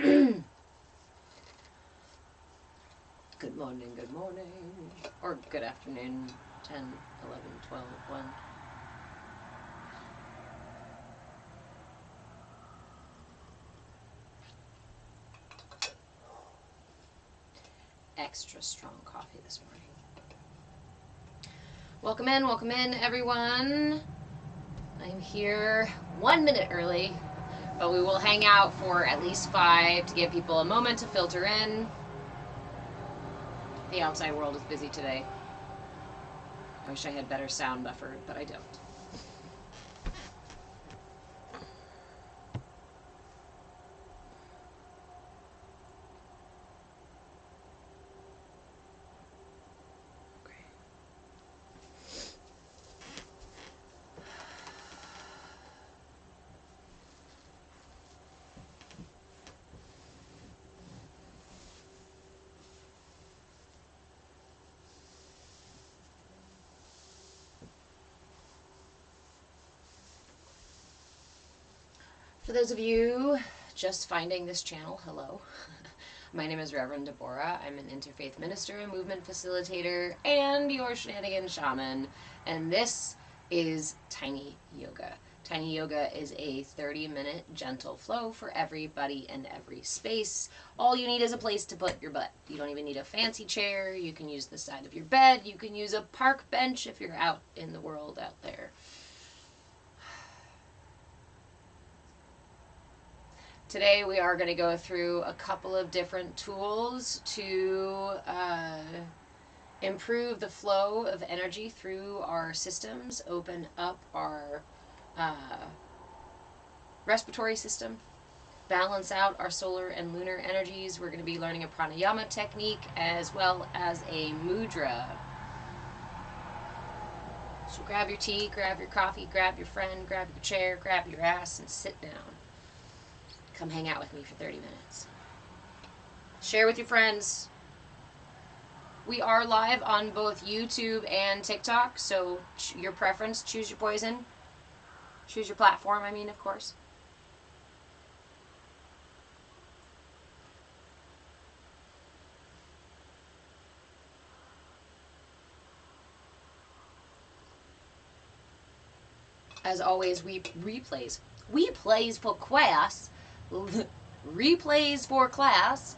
Good morning, or good afternoon, 10, 11, 12, 1. Extra strong coffee this morning. Welcome in, everyone. I'm here 1 minute early, but we will hang out for at least 5 to give people a moment to filter in. The outside world is busy today. I wish I had better sound buffered, but I don't. For those of you just finding this channel, hello. My name is Reverend Deborah. I'm an interfaith minister, movement facilitator, and your Shennanigans shaman. And this is Tiny Yoga. Tiny Yoga is a 30-minute gentle flow for everybody and every space. All you need is a place to put your butt. You don't even need a fancy chair. You can use the side of your bed. You can use a park bench if you're out in the world out there. Today we are going to go through a couple of different tools to improve the flow of energy through our systems, open up our respiratory system, balance out our solar and lunar energies. We're going to be learning a pranayama technique as well as a mudra. So grab your tea, grab your coffee, grab your friend, grab your chair, grab your ass, and sit down. Come hang out with me for 30 minutes. Share with your friends. We are live on both YouTube and TikTok, so your preference, choose your poison. Choose your platform, I mean, of course. As always, replays for class. Replays for class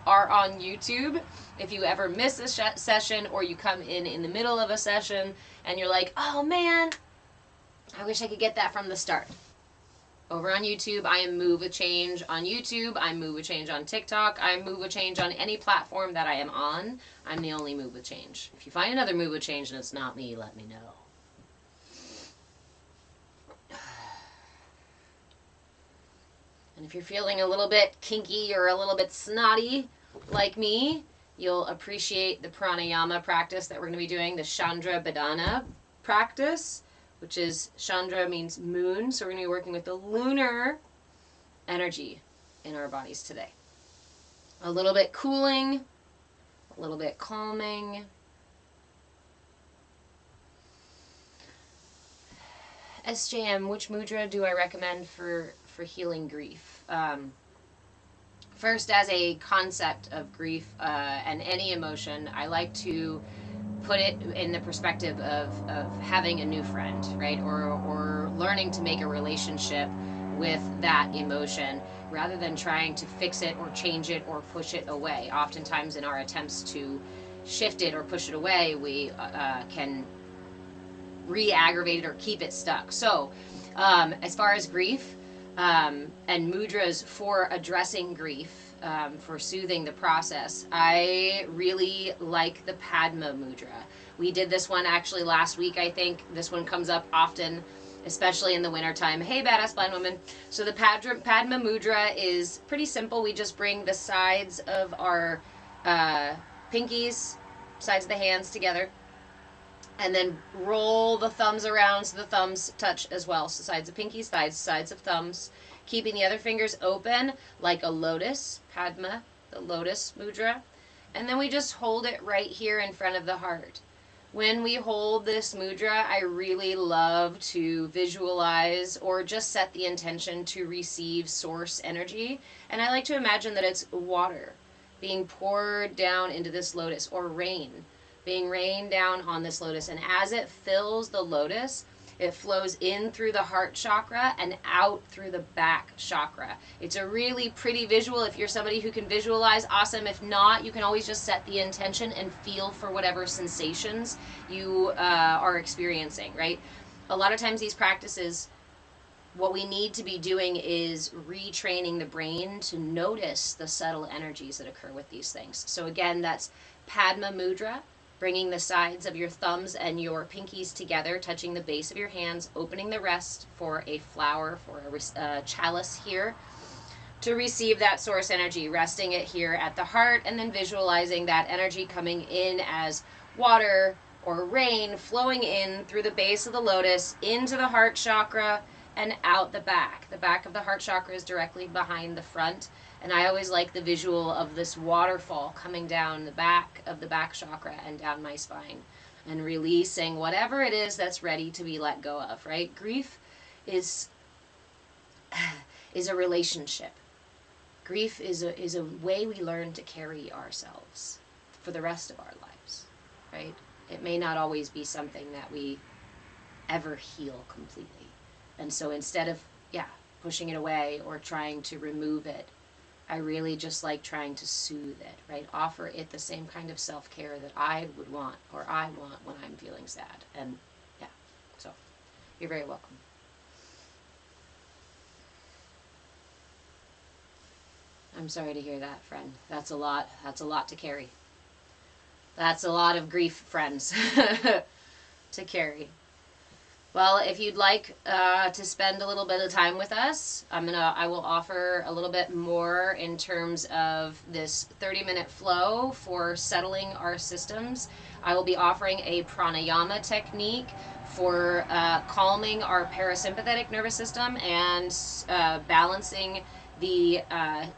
are on YouTube. If you ever miss a session or you come in the middle of a session and you're like, oh man, I wish I could get that from the start. Over on YouTube, I am Move with Change on YouTube. I'm Move with Change on TikTok. I'm Move with Change on any platform that I am on. I'm the only Move with Change. If you find another Move with Change and it's not me, let me know. And if you're feeling a little bit kinky or a little bit snotty like me, you'll appreciate the pranayama practice that we're going to be doing, the Chandra Bhedana practice, which is, Chandra means moon, so we're going to be working with the lunar energy in our bodies today. A little bit cooling, a little bit calming. SJM, which mudra do I recommend for healing grief? First, as a concept of grief and any emotion, I like to put it in the perspective of having a new friend, right? Or learning to make a relationship with that emotion rather than trying to fix it or change it or push it away. Oftentimes in our attempts to shift it or push it away, we can re-aggravate it or keep it stuck. So as far as grief, and mudras for addressing grief, for soothing the process, I really like the Padma mudra. We did this one actually last week, I think. This one comes up often, especially in the wintertime. Hey, badass blind woman. So the Padma mudra is pretty simple. We just bring the sides of our pinkies, sides of the hands together, and then roll the thumbs around so the thumbs touch as well. So sides of pinkies, sides of thumbs. Keeping the other fingers open like a lotus, Padma, the lotus mudra. And then we just hold it right here in front of the heart. When we hold this mudra, I really love to visualize or just set the intention to receive source energy. And I like to imagine that it's water being poured down into this lotus, or rain being rained down on this lotus. And as it fills the lotus, it flows in through the heart chakra and out through the back chakra. It's a really pretty visual. If you're somebody who can visualize, awesome. If not, you can always just set the intention and feel for whatever sensations you are experiencing, right? A lot of times these practices, what we need to be doing is retraining the brain to notice the subtle energies that occur with these things. So again, that's Padma Mudra, bringing the sides of your thumbs and your pinkies together, touching the base of your hands, opening the rest for a flower, for a chalice here, to receive that source energy, resting it here at the heart, and then visualizing that energy coming in as water or rain, flowing in through the base of the lotus, into the heart chakra, and out the back. The back of the heart chakra is directly behind the front. And I always like the visual of this waterfall coming down the back of the back chakra and down my spine, and releasing whatever it is that's ready to be let go of, right? Grief is a relationship. Grief is a way we learn to carry ourselves for the rest of our lives, right? It may not always be something that we ever heal completely. And so instead of, pushing it away or trying to remove it, I really just like trying to soothe it, right? Offer it the same kind of self-care that I would want, or I want when I'm feeling sad. And so you're very welcome. I'm sorry to hear that, friend. That's a lot to carry. That's a lot of grief, friends, to carry. Well, if you'd like to spend a little bit of time with us, I will offer a little bit more in terms of this 30-minute flow for settling our systems. I will be offering a pranayama technique for calming our parasympathetic nervous system and balancing the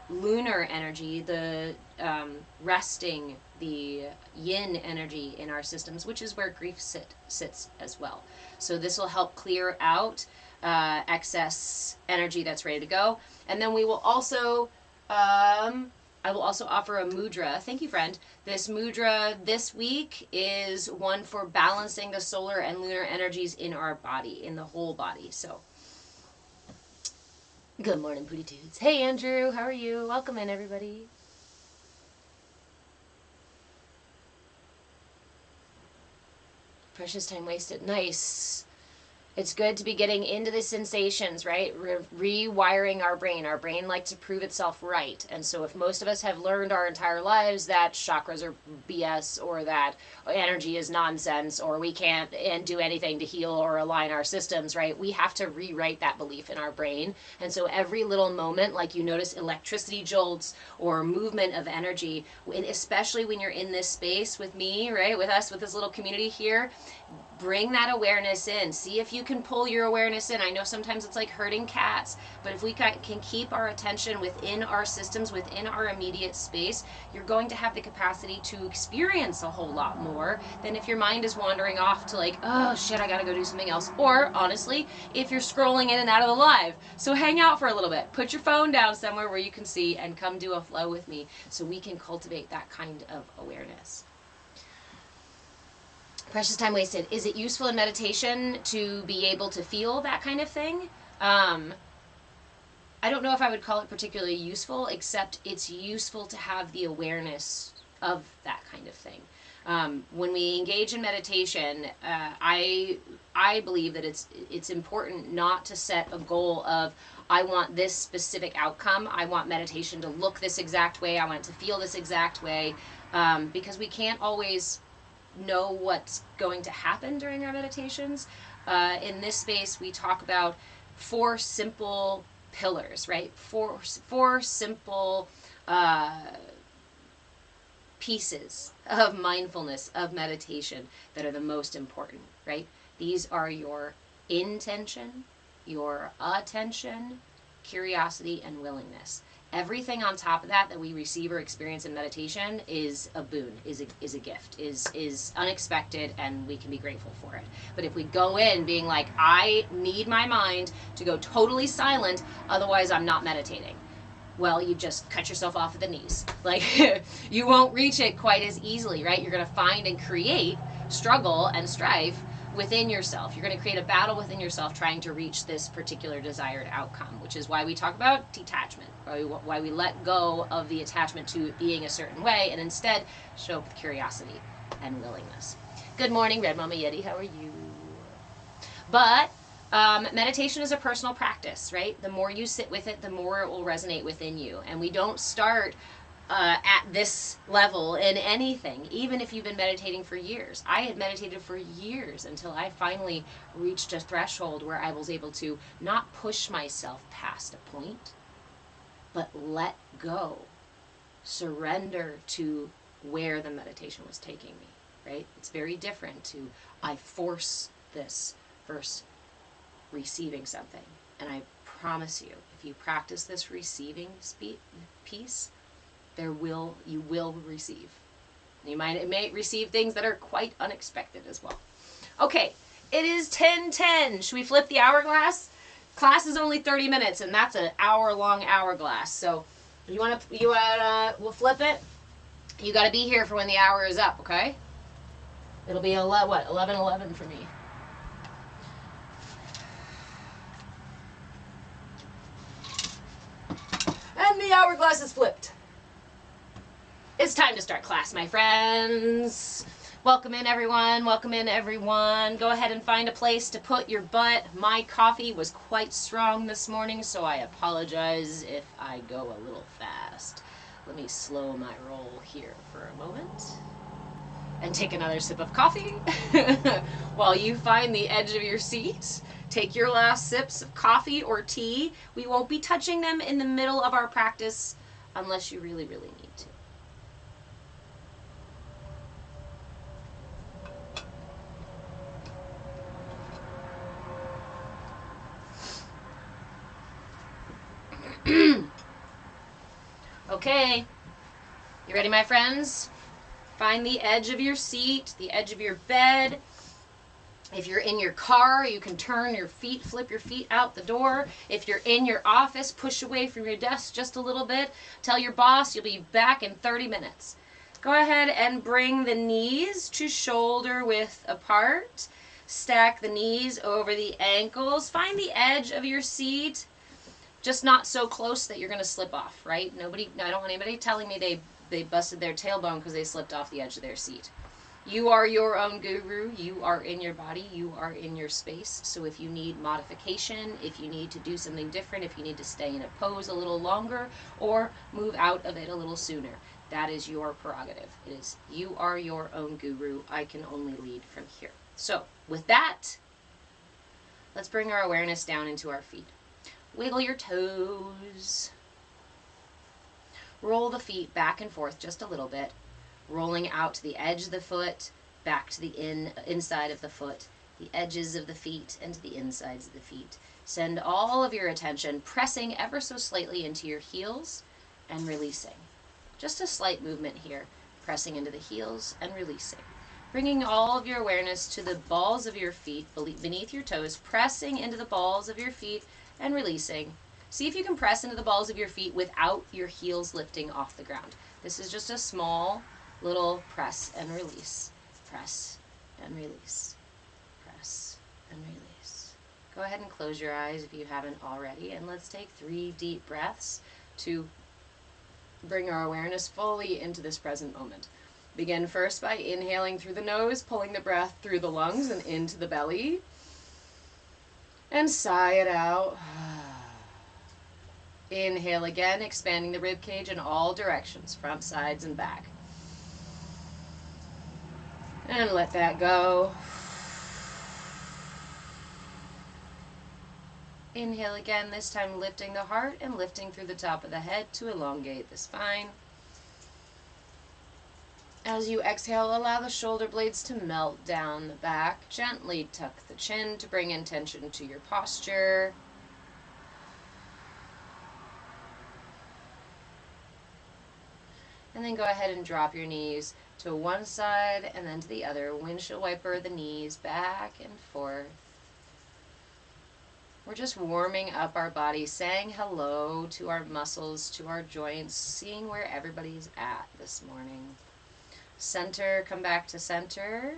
lunar energy, the resting the yin energy in our systems, which is where grief sits as well. So this will help clear out excess energy that's ready to go. And then we will also, I will also offer a mudra. Thank you, friend. This mudra this week is one for balancing the solar and lunar energies in our body, in the whole body. So, good morning, Booty Dudes. Hey, Andrew, how are you? Welcome in, everybody. Precious time wasted. Nice. It's good to be getting into the sensations, right? Rewiring our brain. Our brain likes to prove itself right. And so if most of us have learned our entire lives that chakras are BS, or that energy is nonsense, or we can't do anything to heal or align our systems, right? We have to rewrite that belief in our brain. And so every little moment, like you notice electricity jolts or movement of energy, especially when you're in this space with me, right? With us, with this little community here, bring that awareness in. See if you can pull your awareness in. I know sometimes it's like herding cats, but if we can keep our attention within our systems, within our immediate space, you're going to have the capacity to experience a whole lot more than if your mind is wandering off to like, oh shit, I gotta go do something else. Or honestly, if you're scrolling in and out of the live. So hang out for a little bit. Put your phone down somewhere where you can see and come do a flow with me so we can cultivate that kind of awareness. Precious time wasted. Is it useful in meditation to be able to feel that kind of thing? I don't know if I would call it particularly useful, except it's useful to have the awareness of that kind of thing. When we engage in meditation, I believe that it's important not to set a goal of, I want this specific outcome. I want meditation to look this exact way. I want it to feel this exact way, because we can't always know what's going to happen during our meditations. In this space, we talk about 4 simple pillars, right? Four simple pieces of mindfulness, of meditation, that are the most important, right? These are your intention, your attention, curiosity, and willingness. Everything on top of that we receive or experience in meditation is a boon, is a gift, is unexpected, and we can be grateful for it. But if we go in being like, I need my mind to go totally silent, otherwise I'm not meditating, well, you just cut yourself off at the knees. Like, you won't reach it quite as easily, right? You're going to find and create struggle and strife within yourself. You're going to create a battle within yourself trying to reach this particular desired outcome, which is why we talk about detachment, why we let go of the attachment to it being a certain way and instead show up with curiosity and willingness. Good morning, Red Mama Yeti. How are you? But meditation is a personal practice, right? The more you sit with it, the more it will resonate within you. And we don't start at this level in anything, even if you've been meditating for years. I had meditated for years until I finally reached a threshold where I was able to not push myself past a point, but let go, surrender to where the meditation was taking me, right? It's very different to, I force this versus receiving something. And I promise you, if you practice this receiving piece, you will receive. It may receive things that are quite unexpected as well. Okay, it is 10:10. Should we flip the hourglass? Class is only 30 minutes, and that's an hour-long hourglass. So we'll flip it. You got to be here for when the hour is up, okay? It'll be 11:11 for me. And the hourglass is flipped. It's time to start class, my friends. Welcome in, everyone. Welcome in, everyone. Go ahead and find a place to put your butt. My coffee was quite strong this morning, so I apologize if I go a little fast. Let me slow my roll here for a moment and take another sip of coffee while you find the edge of your seat. Take your last sips of coffee or tea. We won't be touching them in the middle of our practice unless you really, really need to. Okay, you ready, my friends? Find the edge of your seat, the edge of your bed. If you're in your car, you can turn your feet, flip your feet out the door. If you're in your office, push away from your desk just a little bit. Tell your boss you'll be back in 30 minutes. Go ahead and bring the knees to shoulder width apart. Stack the knees over the ankles. Find the edge of your seat. Just not so close that you're going to slip off, right? I don't want anybody telling me they busted their tailbone because they slipped off the edge of their seat. You are your own guru. You are in your body. You are in your space. So if you need modification, if you need to do something different, if you need to stay in a pose a little longer or move out of it a little sooner, that is your prerogative. It is, you are your own guru. I can only lead from here. So with that, let's bring our awareness down into our feet. Wiggle your toes. Roll the feet back and forth just a little bit, rolling out to the edge of the foot, back to the inside of the foot, the edges of the feet, and to the insides of the feet. Send all of your attention pressing ever so slightly into your heels and releasing. Just a slight movement here, pressing into the heels and releasing. Bringing all of your awareness to the balls of your feet beneath your toes, pressing into the balls of your feet and releasing. See if you can press into the balls of your feet without your heels lifting off the ground. This is just a small little press and release. Press and release. Press and release. Go ahead and close your eyes if you haven't already, and let's take 3 deep breaths to bring our awareness fully into this present moment. Begin first by inhaling through the nose, pulling the breath through the lungs and into the belly. And sigh it out. Inhale again, expanding the rib cage in all directions, front, sides, and back. And let that go. Inhale again, this time lifting the heart and lifting through the top of the head to elongate the spine. As you exhale, allow the shoulder blades to melt down the back. Gently tuck the chin to bring intention to your posture. And then go ahead and drop your knees to one side and then to the other. Windshield wiper the knees back and forth. We're just warming up our body, saying hello to our muscles, to our joints, seeing where everybody's at this morning. Center, come back to center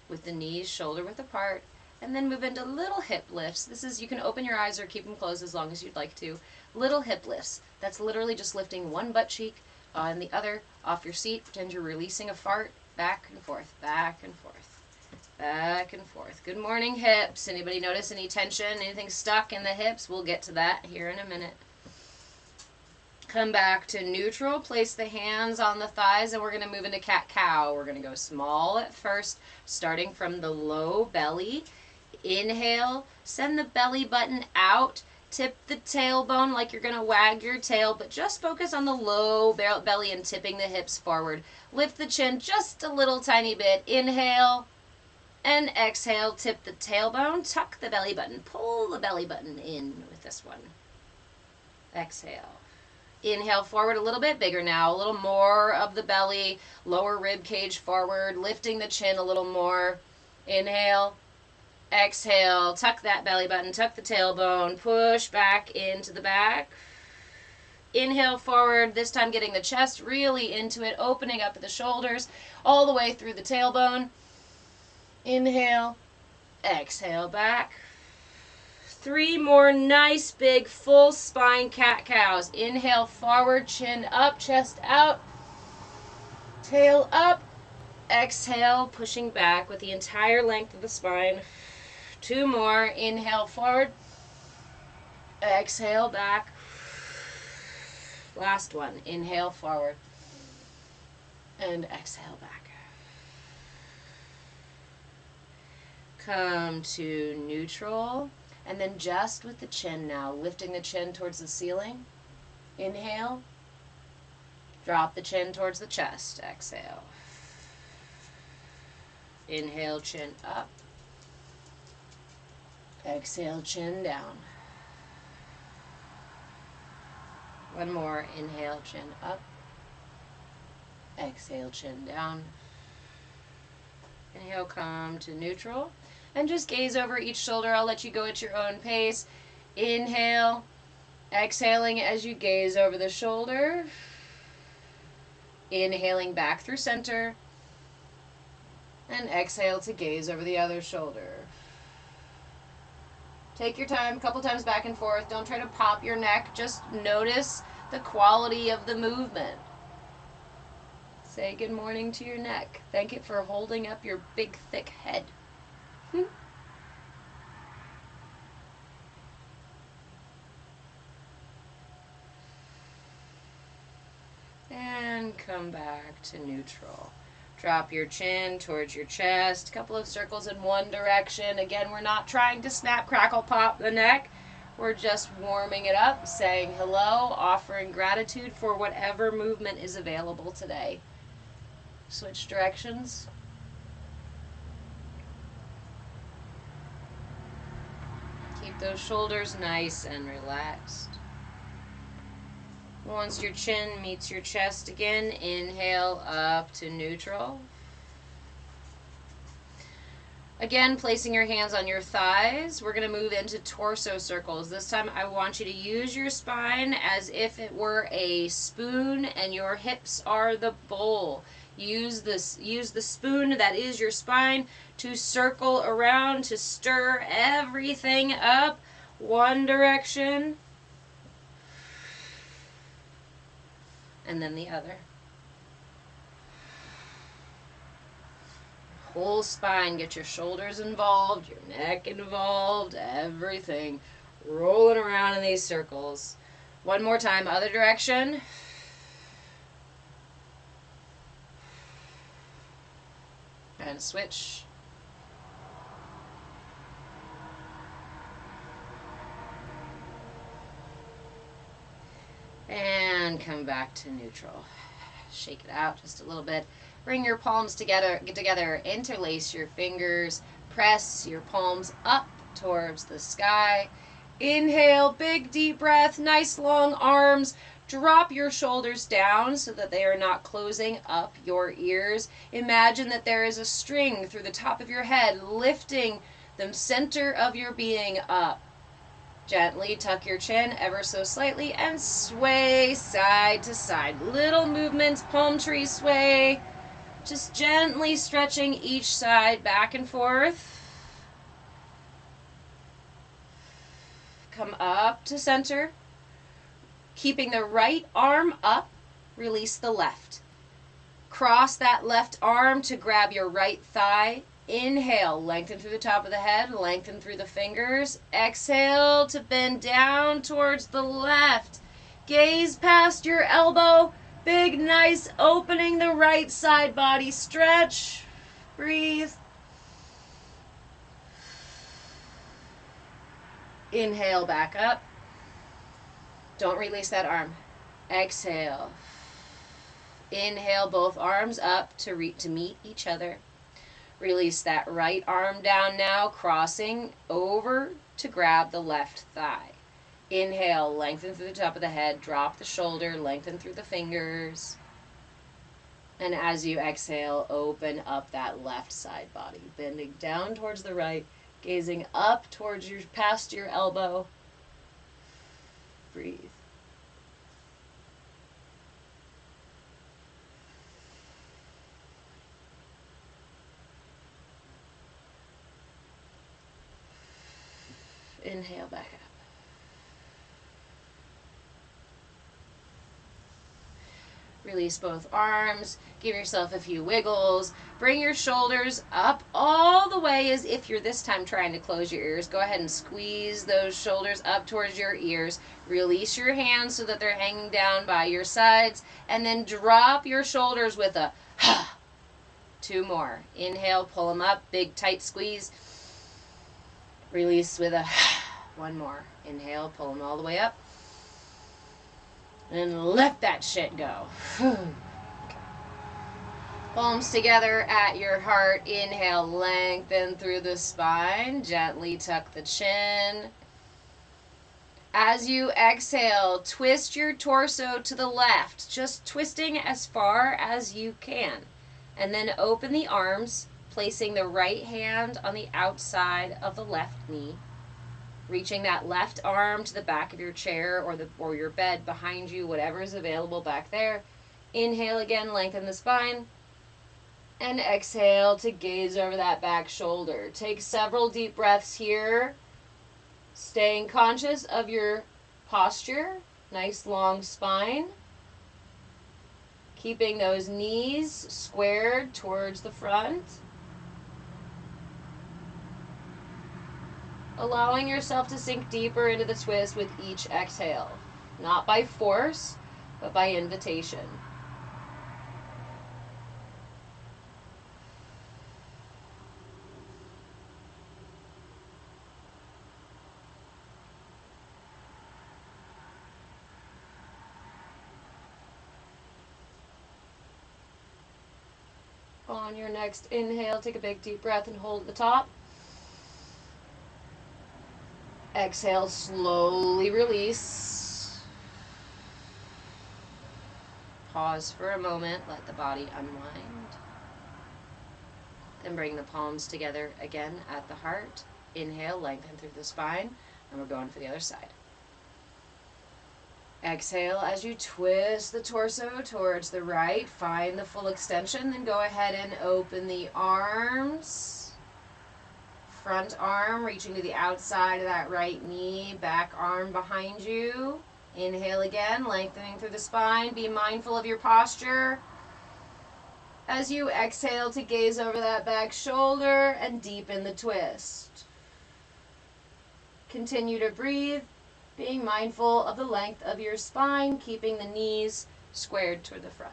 with the knees shoulder width apart, and then move into little hip lifts. This is, you can open your eyes or keep them closed as long as you'd like to. Little hip lifts. That's literally just lifting one butt cheek and the other off your seat. Pretend you're releasing a fart. Back and forth, back and forth, back and forth. Good morning, hips. Anybody notice any tension, anything stuck in the hips? We'll get to that here in a minute. Come back to neutral. Place the hands on the thighs, and we're going to move into cat-cow. We're going to go small at first, starting from the low belly. Inhale, send the belly button out. Tip the tailbone like you're going to wag your tail, but just focus on the low belly and tipping the hips forward. Lift the chin just a little tiny bit. Inhale and exhale. Tip the tailbone. Tuck the belly button. Pull the belly button in with this one. Exhale. Inhale forward a little bit bigger now. A little more of the belly. Lower rib cage forward. Lifting the chin a little more. Inhale. Exhale, tuck that belly button, tuck the tailbone, push back into the back. Inhale forward, this time getting the chest really into it, opening up the shoulders all the way through the tailbone. Inhale, exhale back. 3 more nice big full spine cat-cows. Inhale forward, chin up, chest out, tail up. Exhale, pushing back with the entire length of the spine. 2 more. Inhale forward. Exhale back. Last one. Inhale forward. And exhale back. Come to neutral. And then just with the chin now. Lifting the chin towards the ceiling. Inhale. Drop the chin towards the chest. Exhale. Inhale, chin up. Exhale, chin down. One more. Inhale, chin up. Exhale, chin down. Inhale, come to neutral. And just gaze over each shoulder. I'll let you go at your own pace. Inhale. Exhaling as you gaze over the shoulder. Inhaling back through center. And exhale to gaze over the other shoulder. Take your time, a couple times back and forth. Don't try to pop your neck. Just notice the quality of the movement. Say good morning to your neck. Thank it for holding up your big, thick head. And come back to neutral. Drop your chin towards your chest. A couple of circles in one direction. Again, we're not trying to snap, crackle, pop the neck. We're just warming it up, saying hello, offering gratitude for whatever movement is available today. Switch directions. Keep those shoulders nice and relaxed. Once your chin meets your chest again, inhale up to neutral. Again, placing your hands on your thighs, we're going to move into torso circles. This time I want you to use your spine as if it were a spoon and your hips are the bowl. Use the spoon that is your spine to circle around, to stir everything up. One direction. And then the other. Whole spine, get your shoulders involved, your neck involved, everything. Rolling around in these circles. One more time, other direction. And switch. And come back to neutral. Shake it out just a little bit. Bring your palms together, interlace your fingers, press your palms up towards the sky. Inhale, big deep breath, nice long arms. Drop your shoulders down so that they are not closing up your ears. Imagine that there is a string through the top of your head, lifting the center of your being up. Gently tuck your chin ever so slightly and sway side to side. Little movements, palm tree sway. Just gently stretching each side back and forth. Come up to center. Keeping the right arm up, release the left. Cross that left arm to grab your right thigh. Inhale, lengthen through the top of the head, lengthen through the fingers. Exhale to bend down towards the left. Gaze past your elbow. Big, nice opening the right side body. Stretch. Breathe. Inhale, back up. Don't release that arm. Exhale. Inhale, both arms up to meet each other. Release that right arm down now, crossing over to grab the left thigh. Inhale, lengthen through the top of the head, drop the shoulder, lengthen through the fingers. And as you exhale, open up that left side body, bending down towards the right, gazing up towards past your elbow. Breathe. Inhale, back up. Release both arms. Give yourself a few wiggles. Bring your shoulders up all the way as if you're this time trying to close your ears. Go ahead and squeeze those shoulders up towards your ears. Release your hands so that they're hanging down by your sides. And then drop your shoulders with a ha. 2 more. Inhale, pull them up. Big, tight squeeze. Release with a 1 more. Inhale, pull them all the way up. And let that shit go. Palms together at your heart. Inhale, lengthen through the spine. Gently tuck the chin. As you exhale, twist your torso to the left. Just twisting as far as you can. And then open the arms, placing the right hand on the outside of the left knee. Reaching that left arm to the back of your chair or your bed behind you, whatever is available back there. Inhale again, lengthen the spine. And exhale to gaze over that back shoulder. Take several deep breaths here. Staying conscious of your posture. Nice long spine. Keeping those knees squared towards the front. Allowing yourself to sink deeper into the twist with each exhale. Not by force, but by invitation. On your next inhale, take a big deep breath and hold at the top. Exhale, slowly release. Pause for a moment, let the body unwind. Then bring the palms together again at the heart. Inhale, lengthen through the spine, and we're going for the other side. Exhale as you twist the torso towards the right. Find the full extension, then go ahead and open the arms. Front arm reaching to the outside of that right knee, back arm behind you. Inhale again, lengthening through the spine. Be mindful of your posture. As you exhale to gaze over that back shoulder and deepen the twist. Continue to breathe, being mindful of the length of your spine, keeping the knees squared toward the front.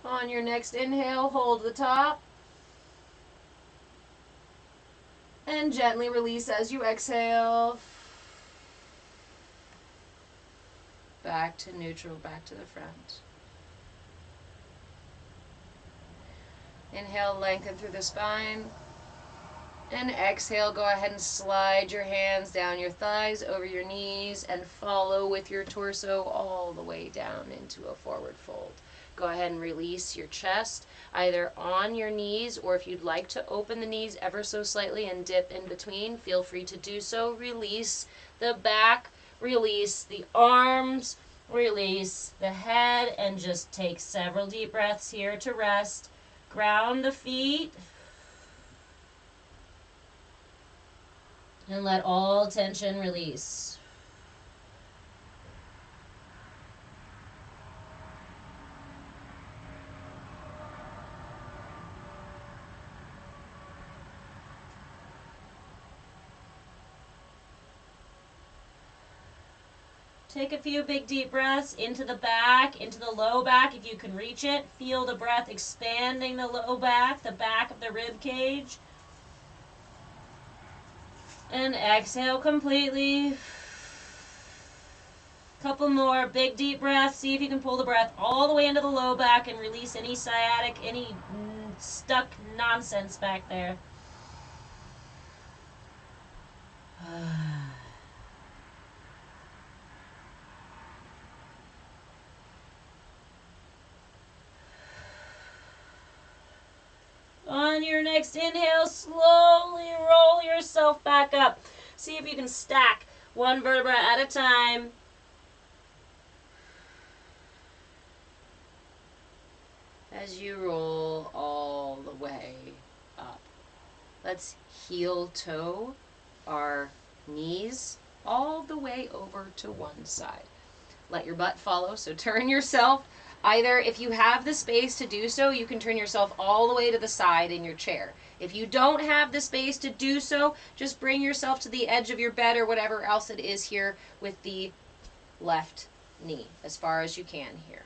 On your next inhale, hold the top. And gently release as you exhale. Back to neutral, back to the front. Inhale, lengthen through the spine. And exhale, go ahead and slide your hands down your thighs, over your knees, and follow with your torso all the way down into a forward fold. Go ahead and release your chest, either on your knees, or if you'd like to open the knees ever so slightly and dip in between, feel free to do so. Release the back, release the arms, release the head, and just take several deep breaths here to rest. Ground the feet. And let all tension release. Take a few big deep breaths into the back, into the low back if you can reach it. Feel the breath expanding the low back, the back of the rib cage. And exhale completely. Couple more big deep breaths. See if you can pull the breath all the way into the low back and release any sciatic, any stuck nonsense back there. On your next inhale, slowly roll yourself back up. See if you can stack one vertebra at a time. As you roll all the way up. Let's heel toe our knees all the way over to one side. Let your butt follow, so turn yourself. Either if you have the space to do so, you can turn yourself all the way to the side in your chair. If you don't have the space to do so, just bring yourself to the edge of your bed or whatever else it is here with the left knee as far as you can here.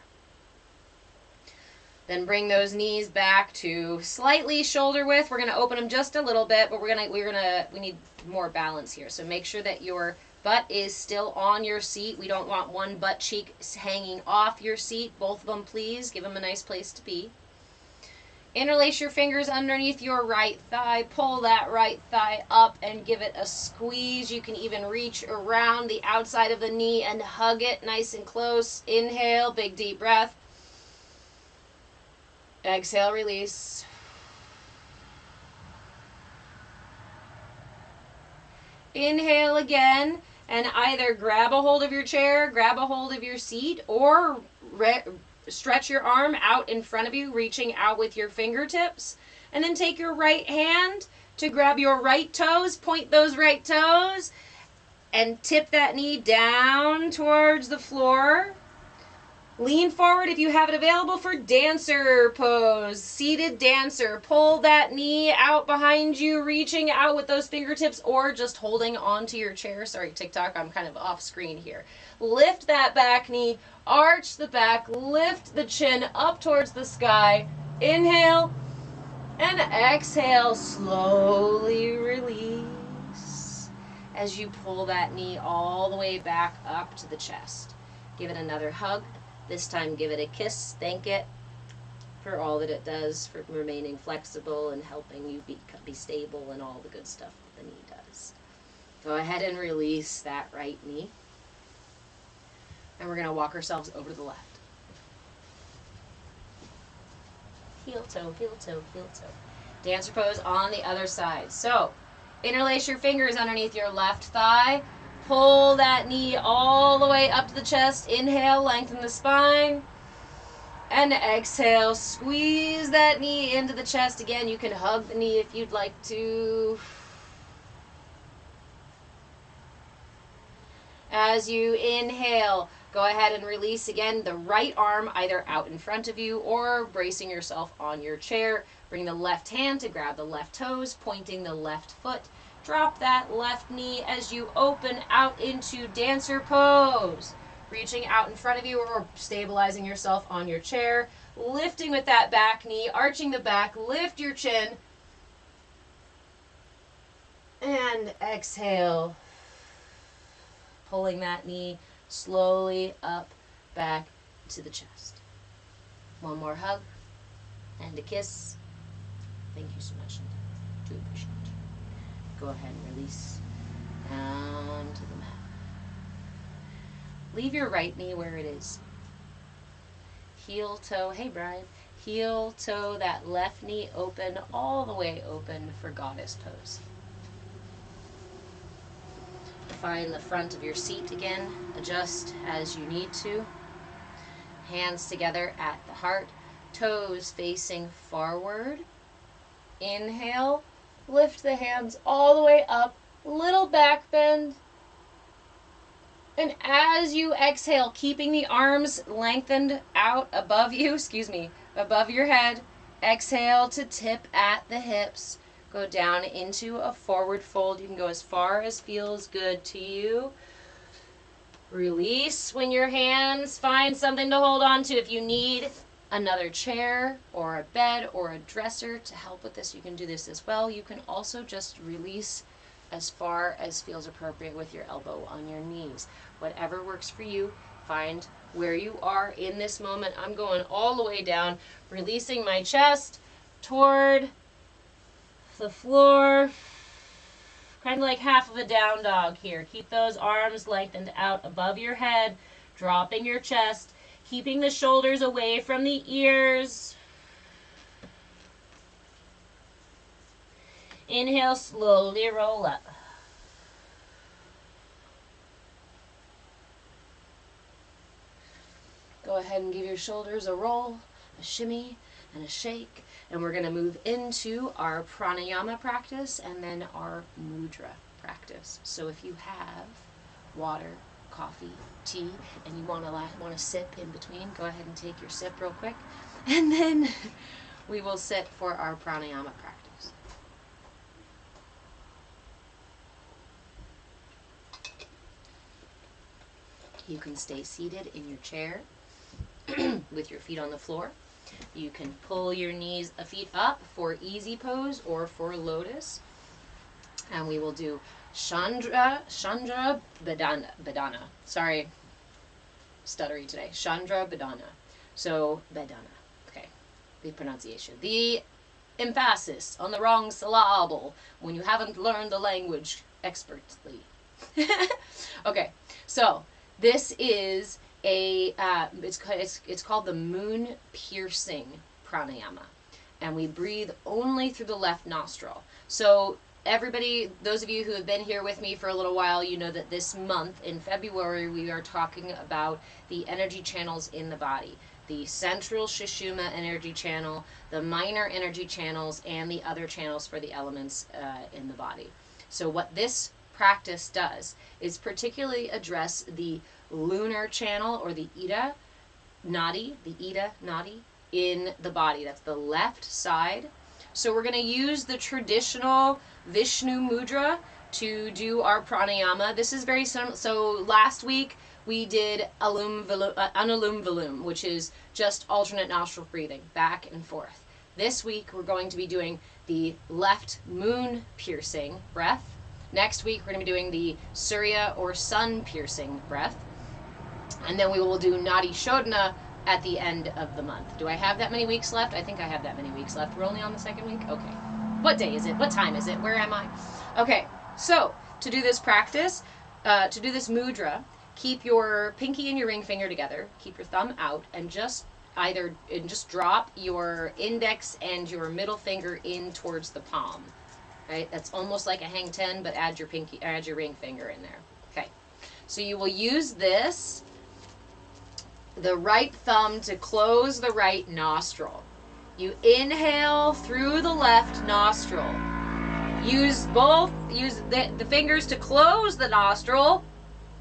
Then bring those knees back to slightly shoulder width. We're going to open them just a little bit, but we need more balance here. So make sure that your butt is still on your seat. We don't want one butt cheek hanging off your seat. Both of them, please. Give them a nice place to be. Interlace your fingers underneath your right thigh. Pull that right thigh up and give it a squeeze. You can even reach around the outside of the knee and hug it nice and close. Inhale, big deep breath. Exhale, release. Inhale again, and either grab a hold of your chair, grab a hold of your seat, or stretch your arm out in front of you, reaching out with your fingertips. And then take your right hand to grab your right toes, point those right toes, and tip that knee down towards the floor. Lean forward if you have it available for dancer pose, seated dancer. Pull that knee out behind you, reaching out with those fingertips or just holding onto your chair. Sorry, TikTok, I'm kind of off screen here. Lift that back knee, arch the back, lift the chin up towards the sky. Inhale and exhale, slowly release as you pull that knee all the way back up to the chest. Give it another hug. This time give it a kiss, thank it for all that it does, for remaining flexible and helping you be stable and all the good stuff that the knee does. Go ahead and release that right knee. And we're going to walk ourselves over to the left. Heel toe, heel toe, heel toe. Dancer pose on the other side. So, interlace your fingers underneath your left thigh. Pull that knee all the way up to the chest. Inhale, lengthen the spine. And exhale, squeeze that knee into the chest. Again, you can hug the knee if you'd like to. As you inhale, go ahead and release again the right arm either out in front of you or bracing yourself on your chair. Bring the left hand to grab the left toes, pointing the left foot. Drop that left knee as you open out into dancer pose. Reaching out in front of you or stabilizing yourself on your chair. Lifting with that back knee, arching the back, lift your chin. And exhale, pulling that knee slowly up, back to the chest. One more hug and a kiss. Thank you so much, Chandra. Do appreciate it. Go ahead and release down to the mat. Leave your right knee where it is. Heel toe, hey Brian, heel toe, that left knee open, all the way open for goddess pose. Find the front of your seat again, adjust as you need to. Hands together at the heart, toes facing forward. Inhale, lift the hands all the way up, little back bend. And as you exhale, keeping the arms lengthened out above you, above your head, exhale to tip at the hips. Go down into a forward fold. You can go as far as feels good to you. Release when your hands find something to hold on to. If you need another chair or a bed or a dresser to help with this, you can do this as well. You can also just release as far as feels appropriate with your elbow on your knees. Whatever works for you, find where you are in this moment. I'm going all the way down, releasing my chest toward the floor, kind of like half of a down dog here. Keep those arms lengthened out above your head, dropping your chest, keeping the shoulders away from the ears. Inhale, slowly roll up. Go ahead and give your shoulders a roll, a shimmy, and a shake. And we're going to move into our pranayama practice and then our mudra practice. So if you have water, coffee, tea, and you want to sip in between, go ahead and take your sip real quick. And then we will sit for our pranayama practice. You can stay seated in your chair with your feet on the floor. You can pull your knees, feet up for easy pose or for lotus. And we will do Chandra Bhedana. Sorry, stuttery today. Chandra Bhedana. So, Bhedana. Okay, the pronunciation. The emphasis on the wrong syllable when you haven't learned the language expertly. Okay, so this is it's called the moon piercing pranayama, and we breathe only through the left nostril. So everybody, those of you who have been here with me for a little while, you know that this month in February we are talking about the energy channels in the body, the central Sushumna energy channel, the minor energy channels, and the other channels for the elements in the body. So what this practice does is particularly address the lunar channel or the Ida Nadi, in the body. That's the left side. So we're going to use the traditional Vishnu mudra to do our pranayama. This is very simple. So last week we did Anulum Vilum, which is just alternate nostril breathing, back and forth. This week we're going to be doing the left moon piercing breath. Next week we're going to be doing the Surya or sun piercing breath. And then we will do Nadi Shodhana at the end of the month. Do I have that many weeks left? I think I have that many weeks left. We're only on the second week? Okay. What day is it? What time is it? Where am I? Okay, so to do this practice, to do this mudra, keep your pinky and your ring finger together, keep your thumb out, and just drop your index and your middle finger in towards the palm. Right? That's almost like a hang 10, but add your ring finger in there. Okay. So you will use the right thumb to close the right nostril. You inhale through the left nostril. Use the fingers to close the nostril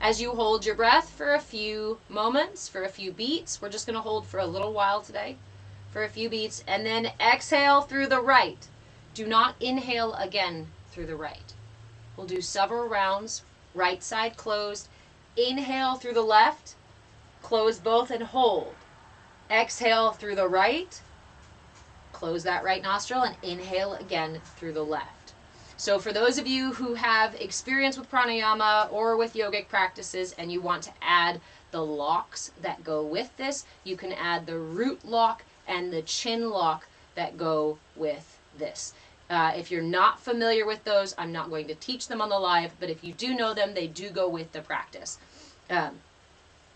as you hold your breath for a few moments, for a few beats. We're just going to hold for a little while today, for a few beats, and then exhale through the right. Do not inhale again through the right. We'll do several rounds, right side closed. Inhale through the left, close both and hold. Exhale through the right, close that right nostril, and inhale again through the left. So for those of you who have experience with pranayama or with yogic practices and you want to add the locks that go with this, you can add the root lock and the chin lock that go with this. If you're not familiar with those, I'm not going to teach them on the live, but if you do know them, they do go with the practice.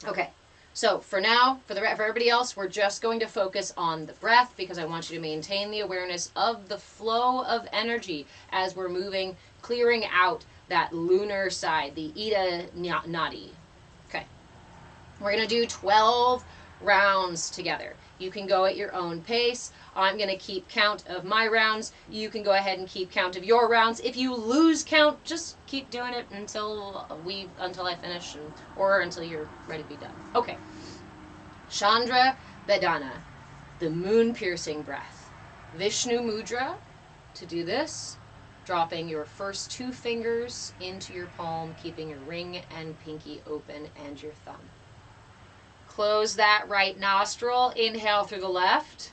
Okay, so for now, for everybody else, we're just going to focus on the breath because I want you to maintain the awareness of the flow of energy as we're moving, clearing out that lunar side, the Ida Nadi. Okay, we're going to do 12 rounds together. You can go at your own pace. I'm going to keep count of my rounds. You can go ahead and keep count of your rounds. If you lose count, just keep doing it until I finish, or until you're ready to be done. Okay. Chandra Bhedana, the moon-piercing breath. Vishnu Mudra. To do this, dropping your first 2 fingers into your palm, keeping your ring and pinky open and your thumb. Close that right nostril. Inhale through the left.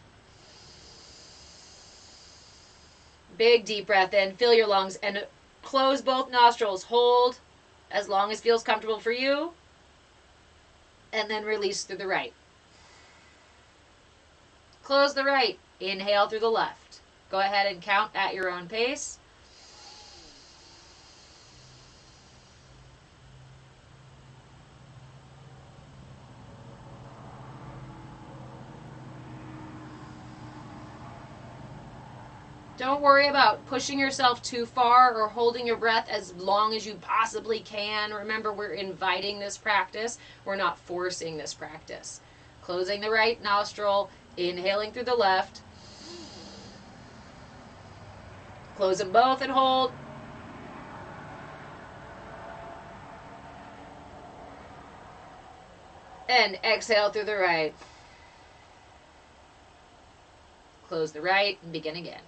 Big deep breath in. Fill your lungs and close both nostrils. Hold as long as feels comfortable for you. And then release through the right. Close the right. Inhale through the left. Go ahead and count at your own pace. Don't worry about pushing yourself too far or holding your breath as long as you possibly can. Remember, we're inviting this practice. We're not forcing this practice. Closing the right nostril, inhaling through the left. Close them both and hold. And exhale through the right. Close the right and begin again.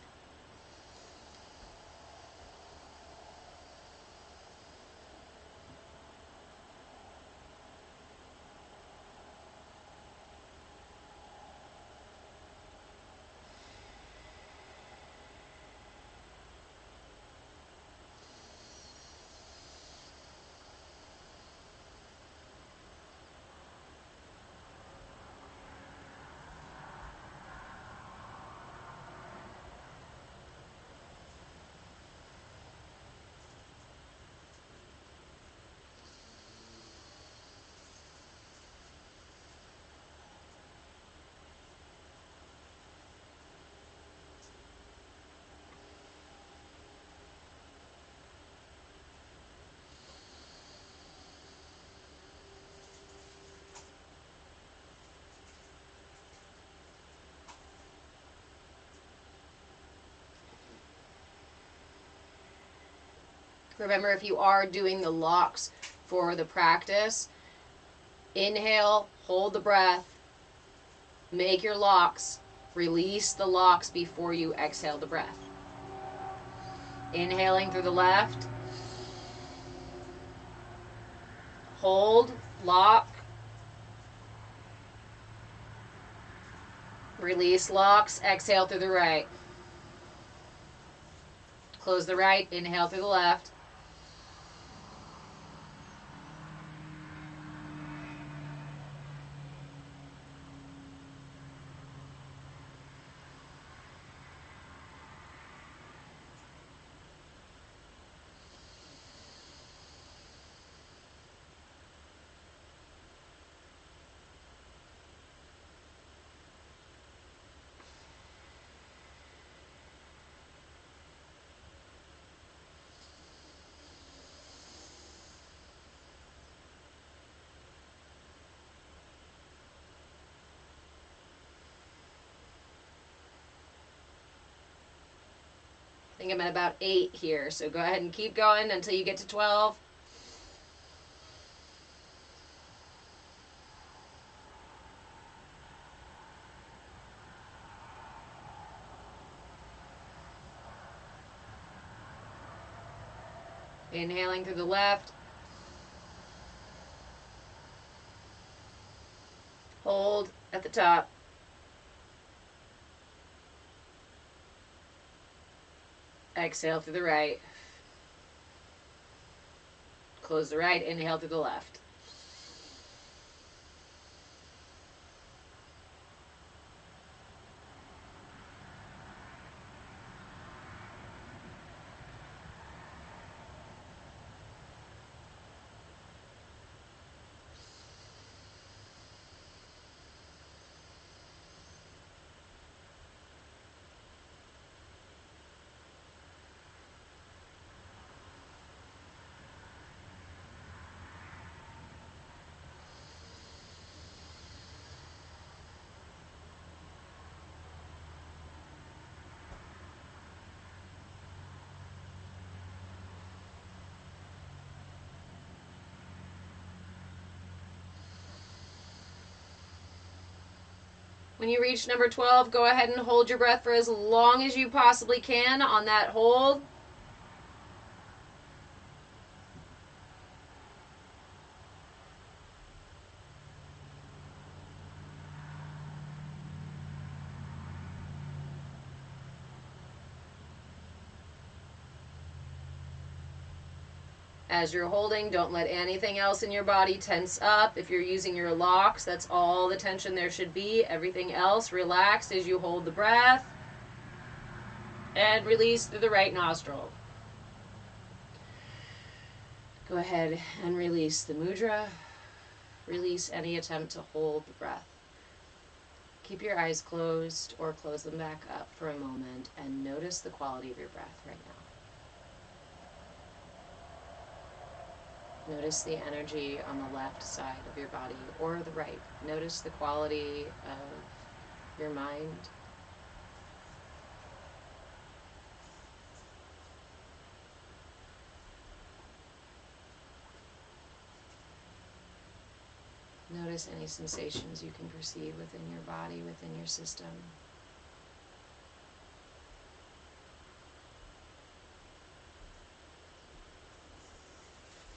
Remember, if you are doing the locks for the practice, inhale, hold the breath, make your locks, release the locks before you exhale the breath. Inhaling through the left, hold, lock, release locks, exhale through the right. Close the right, inhale through the left. I think I'm at about 8 here, so go ahead and keep going until you get to 12. Inhaling through the left. Hold at the top. Exhale through the right. Close the right, inhale through the left. When you reach number 12, go ahead and hold your breath for as long as you possibly can on that hold. As you're holding, don't let anything else in your body tense up. If you're using your locks, that's all the tension there should be. Everything else relaxed as you hold the breath. And release through the right nostril. Go ahead and release the mudra. Release any attempt to hold the breath. Keep your eyes closed or close them back up for a moment and notice the quality of your breath right now. Notice the energy on the left side of your body or the right. Notice the quality of your mind. Notice any sensations you can perceive within your body, within your system.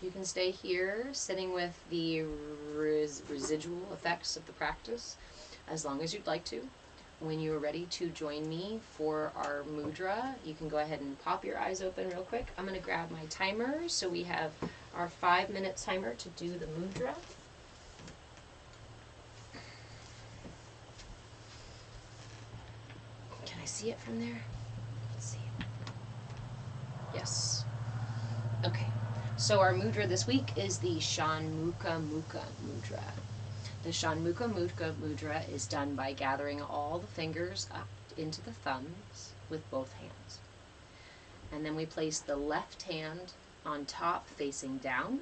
You can stay here, sitting with the residual effects of the practice, as long as you'd like to. When you are ready to join me for our mudra, you can go ahead and pop your eyes open real quick. I'm going to grab my timer, so we have our 5-minute timer to do the mudra. Can I see it from there? Let's see. Yes. Okay. So our mudra this week is the Chonmukha mudra. The Chonmukha mudra is done by gathering all the fingers up into the thumbs with both hands. And then we place the left hand on top facing down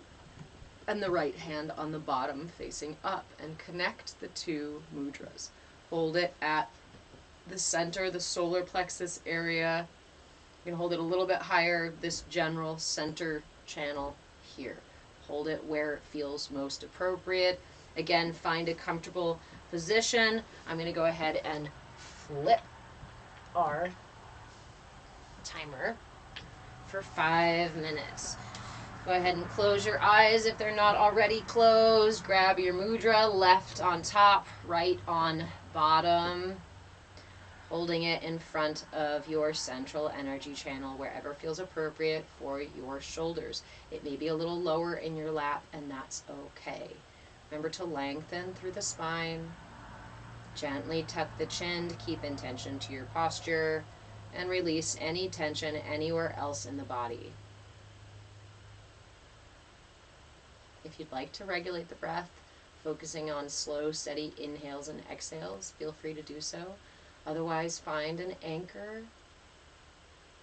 and the right hand on the bottom facing up and connect the two mudras. Hold it at the center, the solar plexus area. You can hold it a little bit higher, this general center channel here. Hold it where it feels most appropriate. Again, find a comfortable position. I'm going to go ahead and flip our timer for 5 minutes. Go ahead and close your eyes if they're not already closed. Grab your mudra, left on top, right on bottom. Holding it in front of your central energy channel, wherever feels appropriate for your shoulders. It may be a little lower in your lap, and that's okay. Remember to lengthen through the spine. Gently tuck the chin to keep intention to your posture, and release any tension anywhere else in the body. If you'd like to regulate the breath, focusing on slow, steady inhales and exhales, feel free to do so. Otherwise, find an anchor.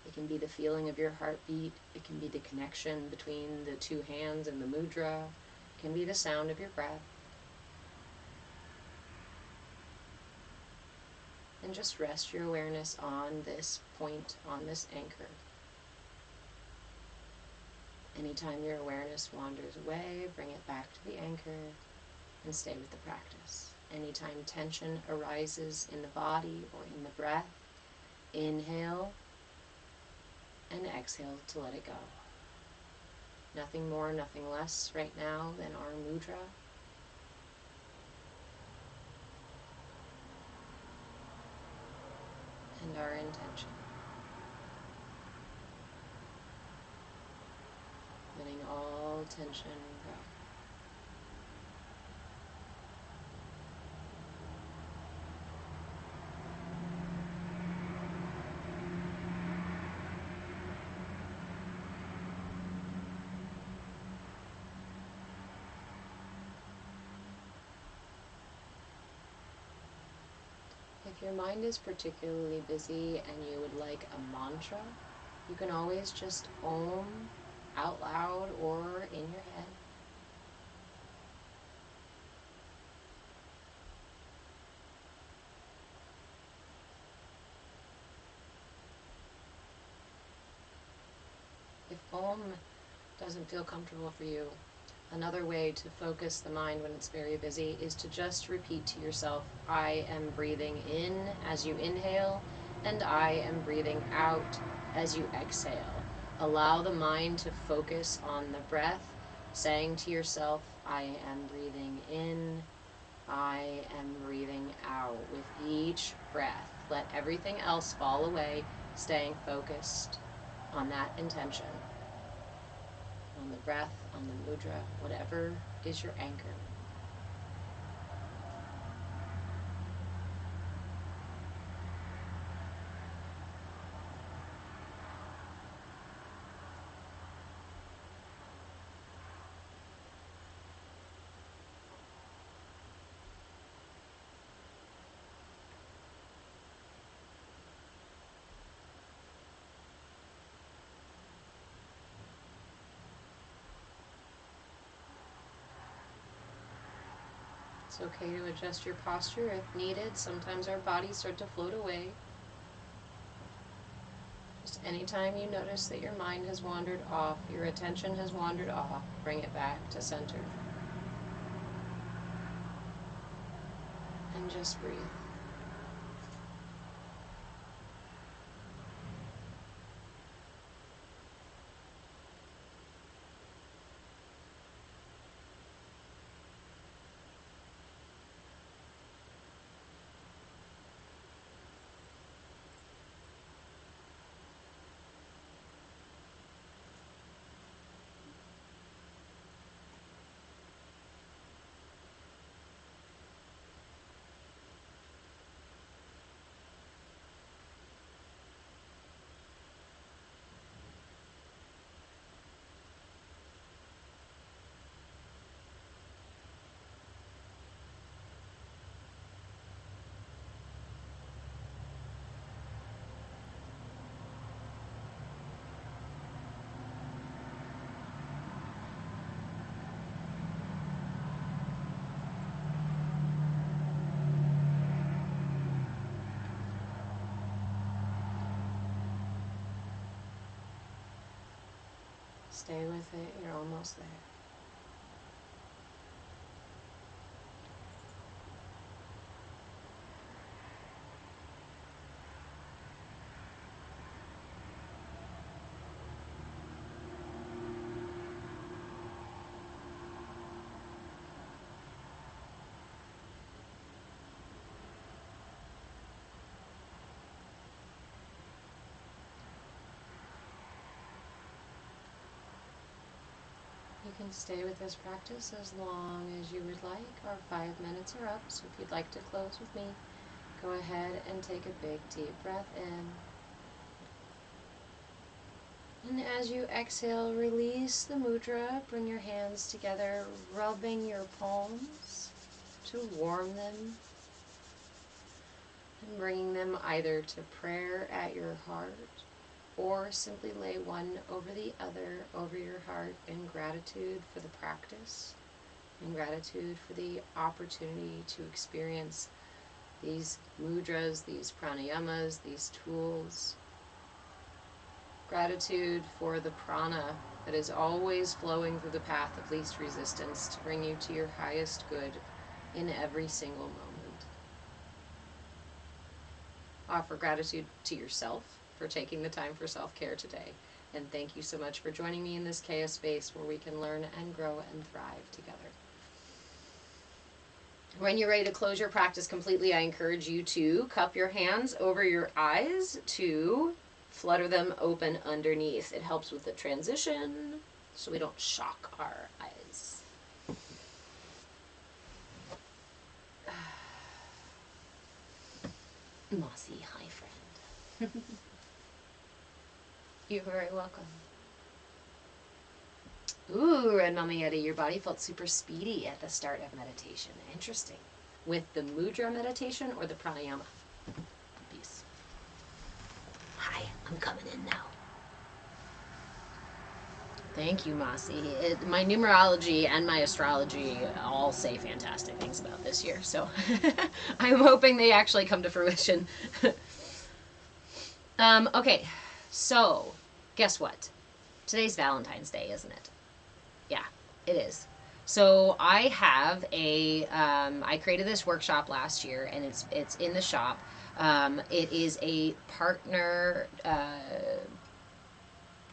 It can be the feeling of your heartbeat. It can be the connection between the two hands and the mudra. It can be the sound of your breath. And just rest your awareness on this point, on this anchor. Anytime your awareness wanders away, bring it back to the anchor and stay with the practice. Anytime tension arises in the body or in the breath, inhale and exhale to let it go. Nothing more, nothing less right now than our mudra. And our intention. tension go. If your mind is particularly busy and you would like a mantra, you can always just om out loud or in your head. If om doesn't feel comfortable for you, another way to focus the mind when it's very busy is to just repeat to yourself, I am breathing in as you inhale, and I am breathing out as you exhale. Allow the mind to focus on the breath, saying to yourself, I am breathing in, I am breathing out. With each breath, let everything else fall away, staying focused on that intention. On the breath, on the mudra, whatever is your anchor. It's okay to adjust your posture if needed. Sometimes our bodies start to float away. Just anytime you notice that your mind has wandered off, your attention has wandered off, bring it back to center. And just breathe. Stay with it, you're almost there. You can stay with this practice as long as you would like. Our 5 minutes are up, so if you'd like to close with me, go ahead and take a big deep breath in. And as you exhale, release the mudra. Bring your hands together, rubbing your palms to warm them. And bringing them either to prayer at your heart, or simply lay one over the other over your heart in gratitude for the practice, in gratitude for the opportunity to experience these mudras, these pranayamas, these tools. Gratitude for the prana that is always flowing through the path of least resistance to bring you to your highest good in every single moment. Offer gratitude to yourself for taking the time for self-care today. And thank you so much for joining me in this CAYA space where we can learn and grow and thrive together. When you're ready to close your practice completely, I encourage you to cup your hands over your eyes to flutter them open underneath. It helps with the transition so we don't shock our eyes. Mossy, hi friend. You're very welcome. Ooh, Red Mama Yeti, your body felt super speedy at the start of meditation. Interesting. With the mudra meditation or the pranayama? Peace. Hi, I'm coming in now. Thank you, Mossy. My numerology and my astrology all say fantastic things about this year, so I'm hoping they actually come to fruition. Okay, so guess what? Today's Valentine's Day, isn't it? Yeah, it is. So I have I created this workshop last year, and it's in the shop. It is a partner,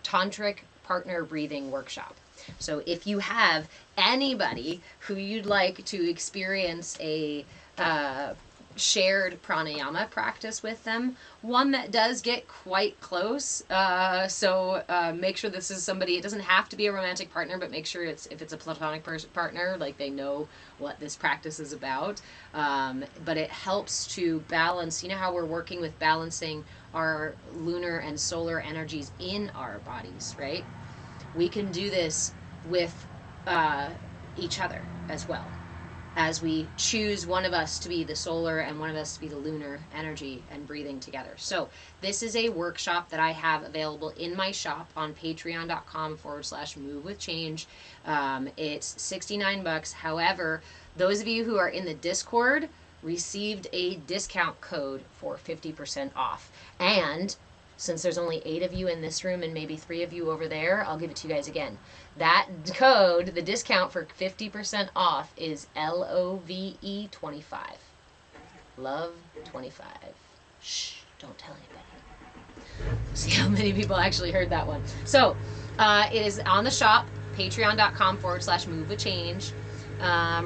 tantric partner breathing workshop. So if you have anybody who you'd like to experience a shared pranayama practice with them, one that does get quite close, so make sure this is somebody, it doesn't have to be a romantic partner, but make sure if it's a platonic partner, like they know what this practice is about. But it helps to balance, you know how we're working with balancing our lunar and solar energies in our bodies, right? We can do this with each other as well, as we choose one of us to be the solar and one of us to be the lunar energy and breathing together. So this is a workshop that I have available in my shop on patreon.com/movewithchange. It's $69. However, those of you who are in the Discord received a discount code for 50% off. And since there's only 8 of you in this room and maybe 3 of you over there, I'll give it to you guys again. That code, the discount for 50% off, is LOVE25. Love 25. Shh, don't tell anybody. See how many people actually heard that one. So, it is on the shop, patreon.com/movewithchange.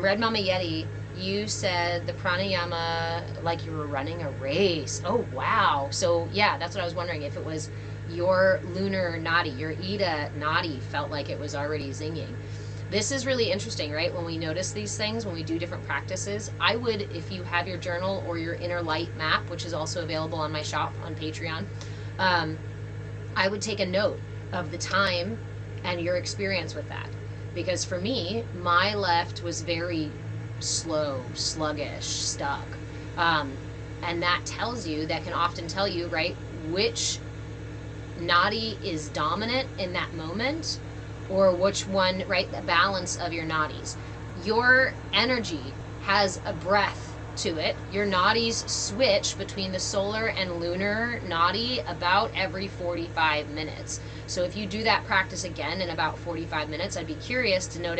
Red Mama Yeti, you said the pranayama like you were running a race. Oh, wow. So, yeah, that's what I was wondering. If it was your lunar nadi, your Ida nadi felt like it was already zinging. This is really interesting, right? When we notice these things, when we do different practices, I would, if you have your journal or your inner light map, which is also available on my shop on Patreon, I would take a note of the time and your experience with that. Because for me, my left was very slow, sluggish, stuck. And that can often tell you, right, which nadi is dominant in that moment, or which one, right, the balance of your nadis. Your energy has a breath to it. Your nadis switch between the solar and lunar nadi about every 45 minutes. So if you do that practice again in about 45 minutes, I'd be curious to note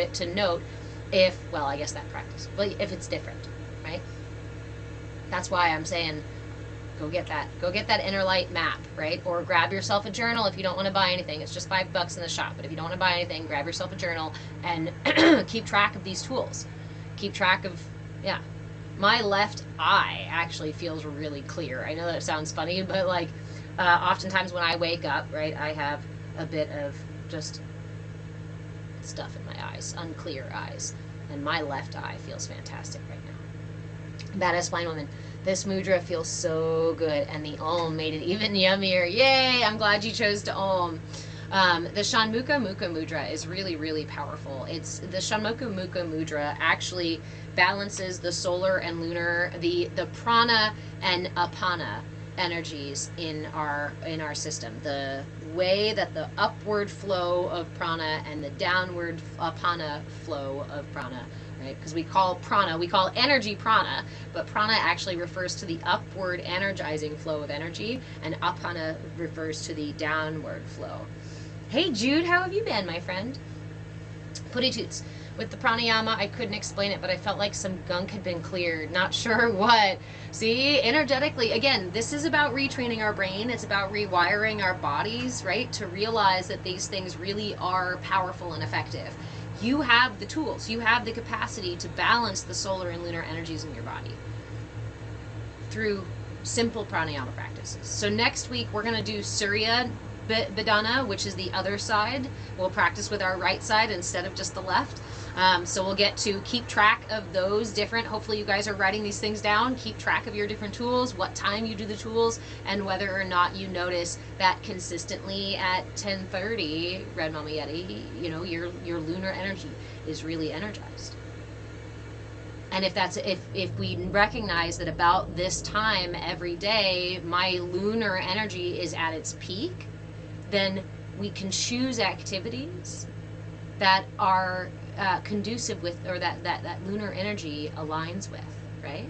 if, well, I guess that practice, but if it's different, right? That's why I'm saying go get that inner light map, right? Or grab yourself a journal if you don't want to buy anything. It's just $5 in the shop, but if you don't want to buy anything, grab yourself a journal and keep track of these tools. Keep track of, yeah. My left eye actually feels really clear. I know that sounds funny, but like oftentimes when I wake up, right, I have a bit of just stuff in my eyes, unclear eyes, and my left eye feels fantastic right now. Badass Blind Woman, this mudra feels so good, and the Om made it even yummier. Yay! I'm glad you chose to Om. The Chonmukha mudra is really, really powerful. The Chonmukha mudra actually balances the solar and lunar, the prana and apana energies in our system. The way that the upward flow of prana and the downward apana flow of prana, right? Because we call energy prana, but prana actually refers to the upward energizing flow of energy, and apana refers to the downward flow. Hey Jude, how have you been, my friend? Putty toots. With the pranayama, I couldn't explain it, but I felt like some gunk had been cleared. Not sure what. See, energetically, again, this is about retraining our brain. It's about rewiring our bodies, right? To realize that these things really are powerful and effective. You have the tools. You have the capacity to balance the solar and lunar energies in your body through simple pranayama practices. So next week, we're going to do Surya Bhedana, which is the other side. We'll practice with our right side instead of just the left. So we'll get to keep track of those different, hopefully you guys are writing these things down, keep track of your different tools, what time you do the tools, and whether or not you notice that consistently at 10:30, Red Mama Yeti, you know, your lunar energy is really energized. And if we recognize that about this time every day, my lunar energy is at its peak, then we can choose activities that are conducive with, or that lunar energy aligns with, right?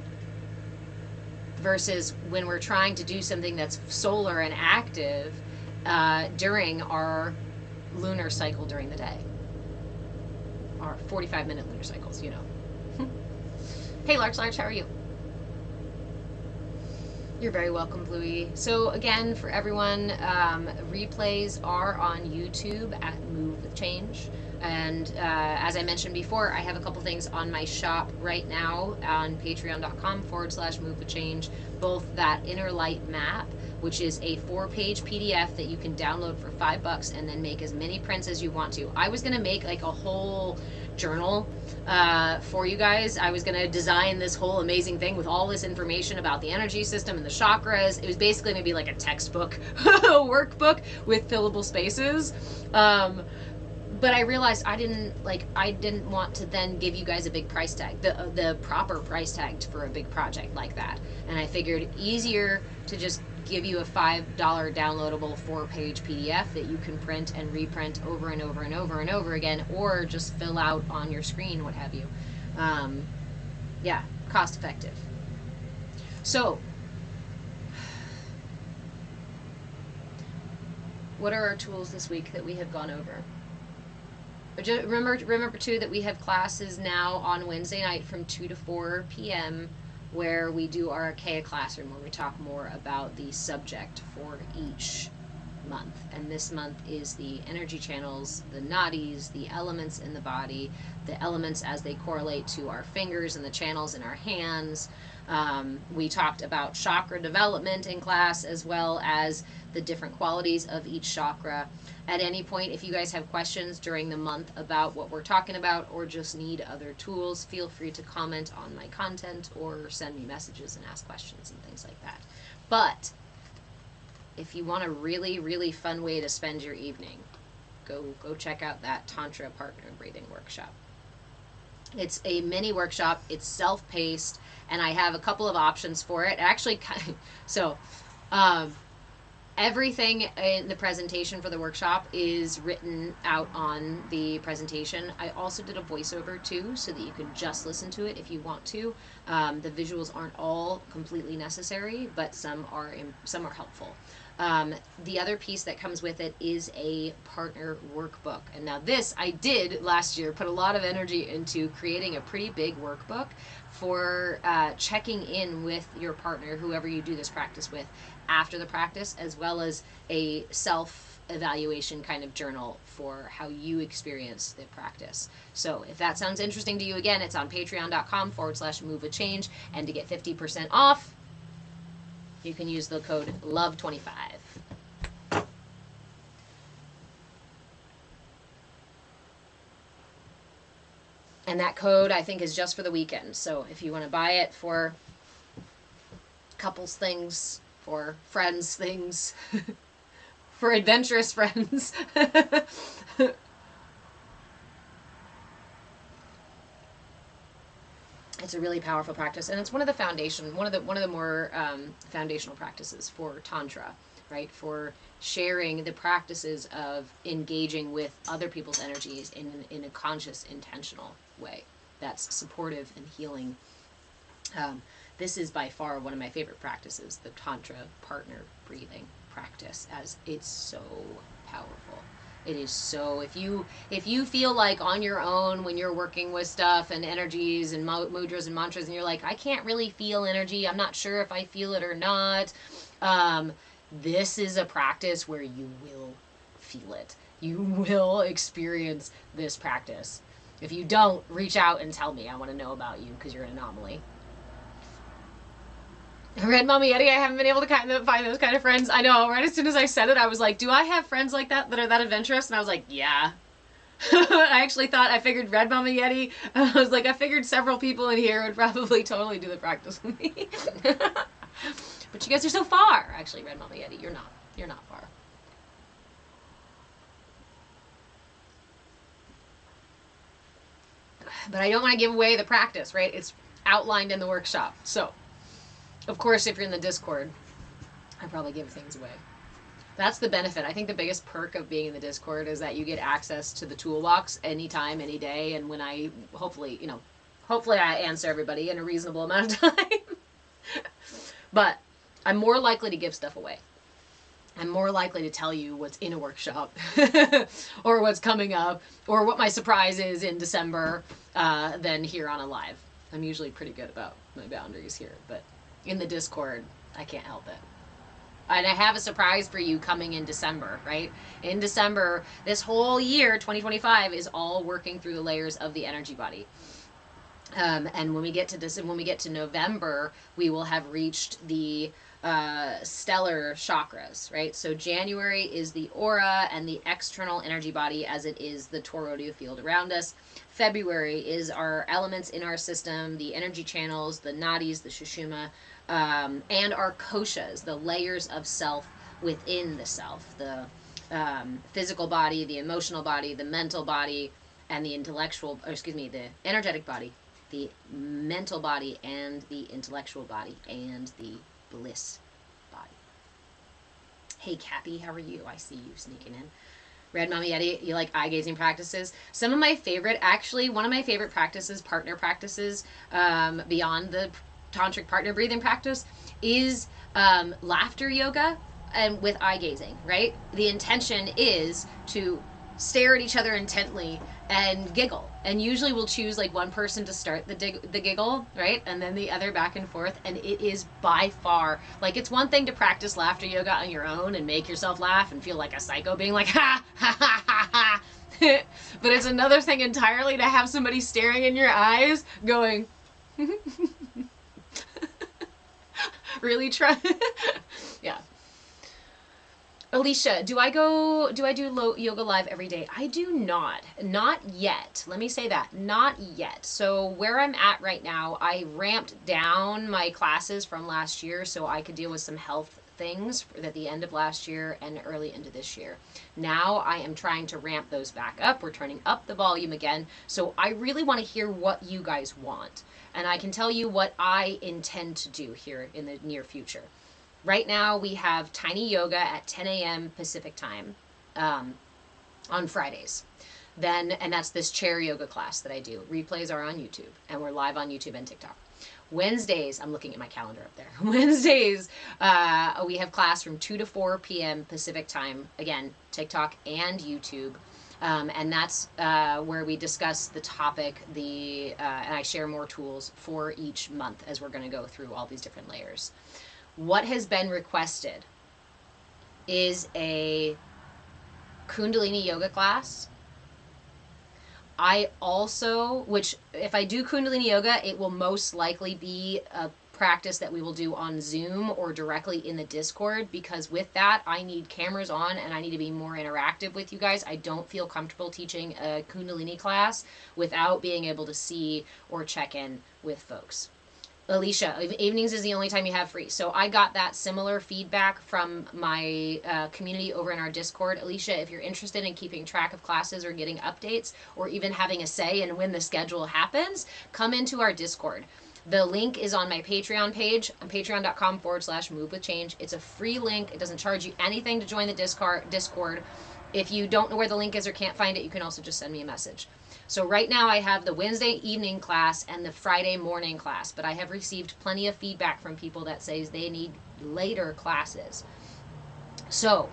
Versus when we're trying to do something that's solar and active during our lunar cycle during the day. Our 45-minute lunar cycles, you know. Hey, Larch, how are you? You're very welcome, Bluey. So again, for everyone, replays are on YouTube at Move with Change. And as I mentioned before, I have a couple things on my shop right now on patreon.com/Move with Change. Both that Inner Light map, which is a 4-page PDF that you can download for $5 and then make as many prints as you want to. I was gonna make like a whole journal for you guys. I was going to design this whole amazing thing with all this information about the energy system and the chakras. It was basically going to be like a textbook, a workbook with fillable spaces. But I realized I didn't want to then give you guys a big price tag, the proper price tag for a big project like that. And I figured easier to just give you a $5 downloadable 4-page PDF that you can print and reprint over and over and over and over again, or just fill out on your screen, what have you. Yeah, cost effective. So, what are our tools this week that we have gone over? Remember too that we have classes now on Wednesday night from 2 to 4 p.m. where we do our CAYA classroom, where we talk more about the subject for each month. And this month is the energy channels, the nadis, the elements in the body, the elements as they correlate to our fingers and the channels in our hands. We talked about chakra development in class, as well as the different qualities of each chakra. At any point, if you guys have questions during the month about what we're talking about, or just need other tools, feel free to comment on my content or send me messages and ask questions and things like that. But if you want a really, really fun way to spend your evening, go check out that Tantra Partner Breathing Workshop. It's a mini workshop. It's self-paced, and I have a couple of options for it. Actually, so everything in the presentation for the workshop is written out on the presentation. I also did a voiceover too, so that you can just listen to it if you want to. The visuals aren't all completely necessary, but some are helpful. The other piece that comes with it is a partner workbook. And now this, I did last year put a lot of energy into creating a pretty big workbook for checking in with your partner, whoever you do this practice with, after the practice, as well as a self-evaluation kind of journal for how you experience the practice. So if that sounds interesting to you, again, it's on patreon.com/Move with Change. And to get 50% off, you can use the code LOVE25. And that code, I think, is just for the weekend. So if you want to buy it for couples things, for friends things, for adventurous friends. It's a really powerful practice, and it's one of the more foundational practices for Tantra, right? For sharing the practices of engaging with other people's energies in a conscious, intentional way that's supportive and healing. This is by far one of my favorite practices, the Tantra partner breathing practice, as it's so powerful. It is so, if you feel like on your own when you're working with stuff and energies and mudras and mantras, and you're like, I can't really feel energy, I'm not sure if I feel it or not, this is a practice where you will feel it. You will experience this practice. If you don't, reach out and tell me. I want to know about you, because you're an anomaly. Red Mama Yeti, I haven't been able to find those kind of friends. I know, right as soon as I said it, I was like, do I have friends like that are that adventurous? And I was like, yeah. I actually thought, I figured Red Mama Yeti, I was like, I figured several people in here would probably totally do the practice with me. But you guys are so far. Actually, Red Mama Yeti, you're not. You're not far. But I don't want to give away the practice, right? It's outlined in the workshop. So, of course, if you're in the Discord, I probably give things away. That's the benefit. I think the biggest perk of being in the Discord is that you get access to the toolbox anytime, any day, and when I, hopefully I answer everybody in a reasonable amount of time. But I'm more likely to give stuff away. I'm more likely to tell you what's in a workshop or what's coming up or what my surprise is in December than here on a live. I'm usually pretty good about my boundaries here, but in the Discord, I can't help it. And I have a surprise for you coming in December, right? In December, this whole year, 2025, is all working through the layers of the energy body. And when we get to November, we will have reached the stellar chakras, right? So January is the aura and the external energy body as it is the toroidal field around us. February is our elements in our system, the energy channels, the nadis, the sushumna, and our koshas, the layers of self within the self, the physical body, the emotional body, the mental body, and the the energetic body, the mental body, and the intellectual body, and the bliss body. Hey, Cappy, how are you? I see you sneaking in. Red Mama Yeti, you like eye gazing practices? Some of my favorite, actually, one of my favorite practices, partner practices, beyond the tantric partner breathing practice, is laughter yoga and with eye gazing, right? The intention is to stare at each other intently and giggle, and usually we'll choose like one person to start the giggle, right, and then the other back and forth. And it is by far, like, it's one thing to practice laughter yoga on your own and make yourself laugh and feel like a psycho being like ha ha ha ha ha but it's another thing entirely to have somebody staring in your eyes going really try. Yeah. Alicia, do I do yoga live every day? I do not. Not yet. Let me say that. Not yet. So where I'm at right now, I ramped down my classes from last year so I could deal with some health things at the end of last year and early into this year. Now I am trying to ramp those back up. We're turning up the volume again. So I really want to hear what you guys want. And I can tell you what I intend to do here in the near future. Right now we have tiny yoga at 10 a.m. Pacific time on Fridays. And that's this chair yoga class that I do. Replays are on YouTube, and we're live on YouTube and TikTok. Wednesdays, I'm looking at my calendar up there. Wednesdays, we have class from 2 to 4 p.m. Pacific time. Again, TikTok and YouTube. And that's where we discuss the topic, and I share more tools for each month as we're going to go through all these different layers. What has been requested is a Kundalini yoga class. I also, which if I do Kundalini yoga, it will most likely be a practice that we will do on Zoom or directly in the Discord, because with that I need cameras on and I need to be more interactive with you guys. I don't feel comfortable teaching a Kundalini class without being able to see or check in with folks. Alicia, evenings is the only time you have free. So I got that similar feedback from my community over in our Discord. Alicia, if you're interested in keeping track of classes or getting updates or even having a say in when the schedule happens, come into our Discord. The link is on my Patreon page, on patreon.com/movewithchange. It's a free link. It doesn't charge you anything to join the Discord. If you don't know where the link is or can't find it, you can also just send me a message. So right now I have the Wednesday evening class and the Friday morning class, but I have received plenty of feedback from people that says they need later classes. So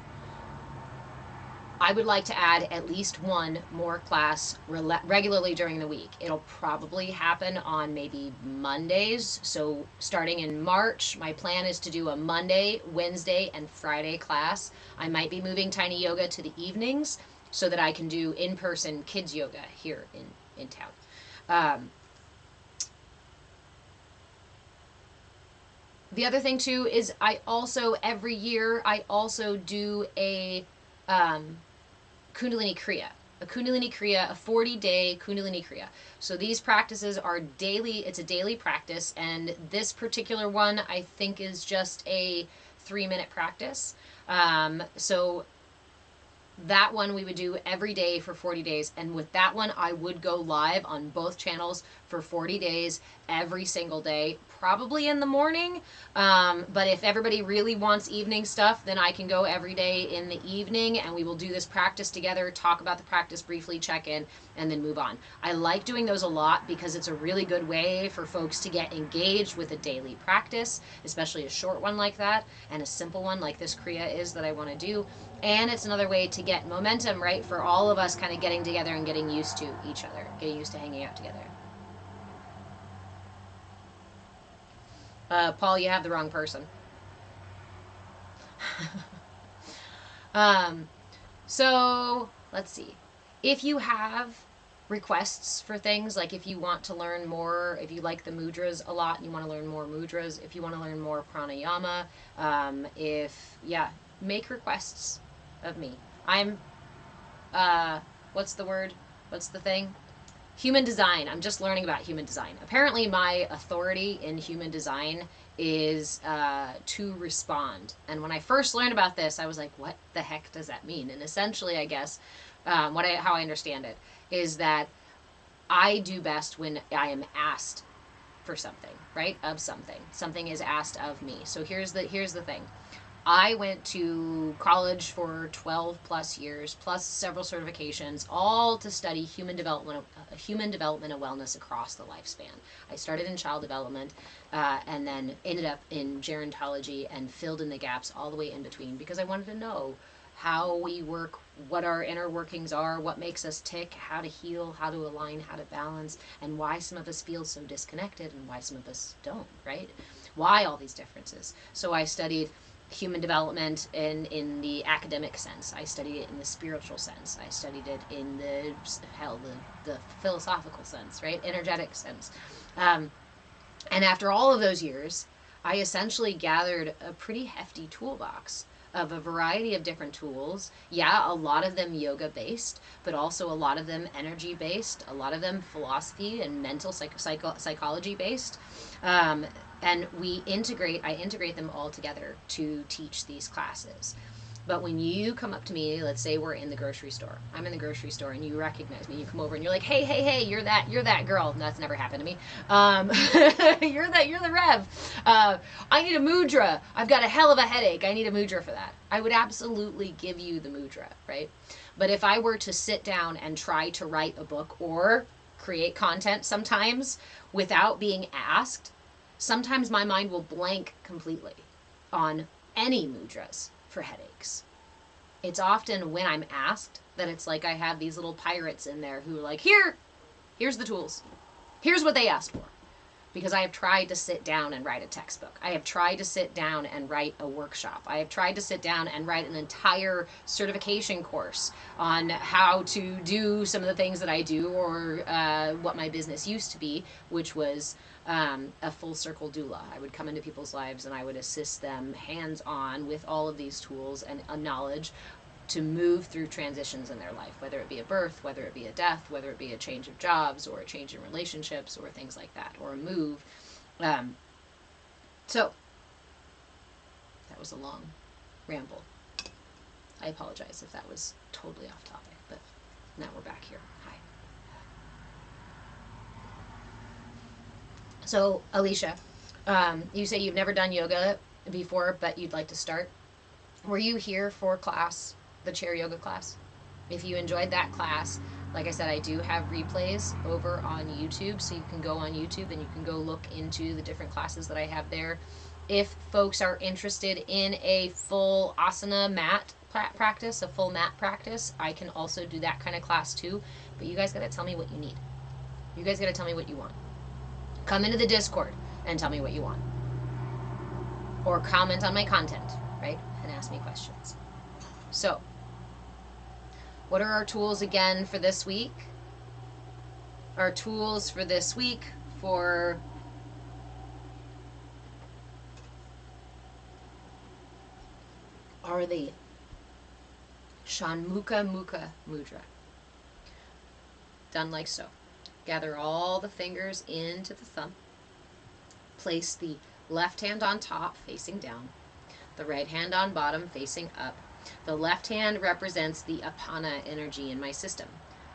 I would like to add at least one more class regularly during the week. It'll probably happen on maybe Mondays. So starting in March, my plan is to do a Monday, Wednesday, and Friday class. I might be moving Tiny Yoga to the evenings so that I can do in-person kids yoga here in town. The other thing too is I also, every year, I also do a Kundalini Kriya. A Kundalini Kriya, a 40-day Kundalini Kriya. So these practices are daily, it's a daily practice, and this particular one I think is just a 3-minute practice. So that one we would do every day for 40 days. And with that one, I would go live on both channels for 40 days, every single day, probably in the morning. But if everybody really wants evening stuff, then I can go every day in the evening, and we will do this practice together, talk about the practice briefly, check in, and then move on. I like doing those a lot because it's a really good way for folks to get engaged with a daily practice, especially a short one like that, and a simple one like this Kriya is that I want to do. And it's another way to get momentum, right, for all of us kind of getting together and getting used to each other, getting used to hanging out together. Paul, you have the wrong person. So, let's see. If you have requests for things, like if you want to learn more, if you like the mudras a lot and you want to learn more mudras, if you want to learn more pranayama, make requests of me. I'm, what's the word? What's the thing? Human design. I'm just learning about human design. Apparently my authority in human design is to respond. And when I first learned about this, I was like, what the heck does that mean? And essentially, I guess, how I understand it is that I do best when I am asked for something, right? Of something. Something is asked of me. So here's the thing. I went to college for 12 plus years, plus several certifications, all to study human development and wellness across the lifespan. I started in child development and then ended up in gerontology and filled in the gaps all the way in between because I wanted to know how we work, what our inner workings are, what makes us tick, how to heal, how to align, how to balance, and why some of us feel so disconnected and why some of us don't, right? Why all these differences? So I studied human development in the academic sense. I studied it in the spiritual sense. I studied it in the philosophical sense, right? Energetic sense. And after all of those years, I essentially gathered a pretty hefty toolbox of a variety of different tools. Yeah, a lot of them yoga based, but also a lot of them energy based, a lot of them philosophy and mental psychology based. And I integrate them all together to teach these classes. But when you come up to me, let's say we're in the grocery store. I'm in the grocery store and you recognize me. You come over and you're like, hey, you're that girl. That's never happened to me. You're the Rev. I need a mudra. I've got a hell of a headache. I need a mudra for that. I would absolutely give you the mudra, right? But if I were to sit down and try to write a book or create content sometimes without being asked, sometimes my mind will blank completely on any mudras for headaches. It's often when I'm asked that it's like I have these little pirates in there who are like, here's the tools. Here's what they asked for. Because I have tried to sit down and write a textbook. I have tried to sit down and write a workshop. I have tried to sit down and write an entire certification course on how to do some of the things that I do or what my business used to be, which was a full circle doula. I would come into people's lives and I would assist them hands-on with all of these tools and knowledge to move through transitions in their life, whether it be a birth, whether it be a death, whether it be a change of jobs or a change in relationships or things like that, or a move. So that was a long ramble. I apologize if that was totally off topic, but now we're back here. Hi. So, Alicia, you say you've never done yoga before, but you'd like to start. Were you here for class, the chair yoga class? If you enjoyed that class, like I said, I do have replays over on YouTube, so you can go on YouTube and you can go look into the different classes that I have there. If folks are interested in a full asana mat practice, a full mat practice, I can also do that kind of class too. But you guys got to tell me what you need. You guys got to tell me what you want. Come into the Discord and tell me what you want. Or comment on my content, right? And ask me questions. So, what are our tools again for this week? Our tools for this week for are the Chonmukha mukha mudra. Done like so. Gather all the fingers into the thumb. Place the left hand on top, facing down. The right hand on bottom, facing up. The left hand represents the apana energy in my system,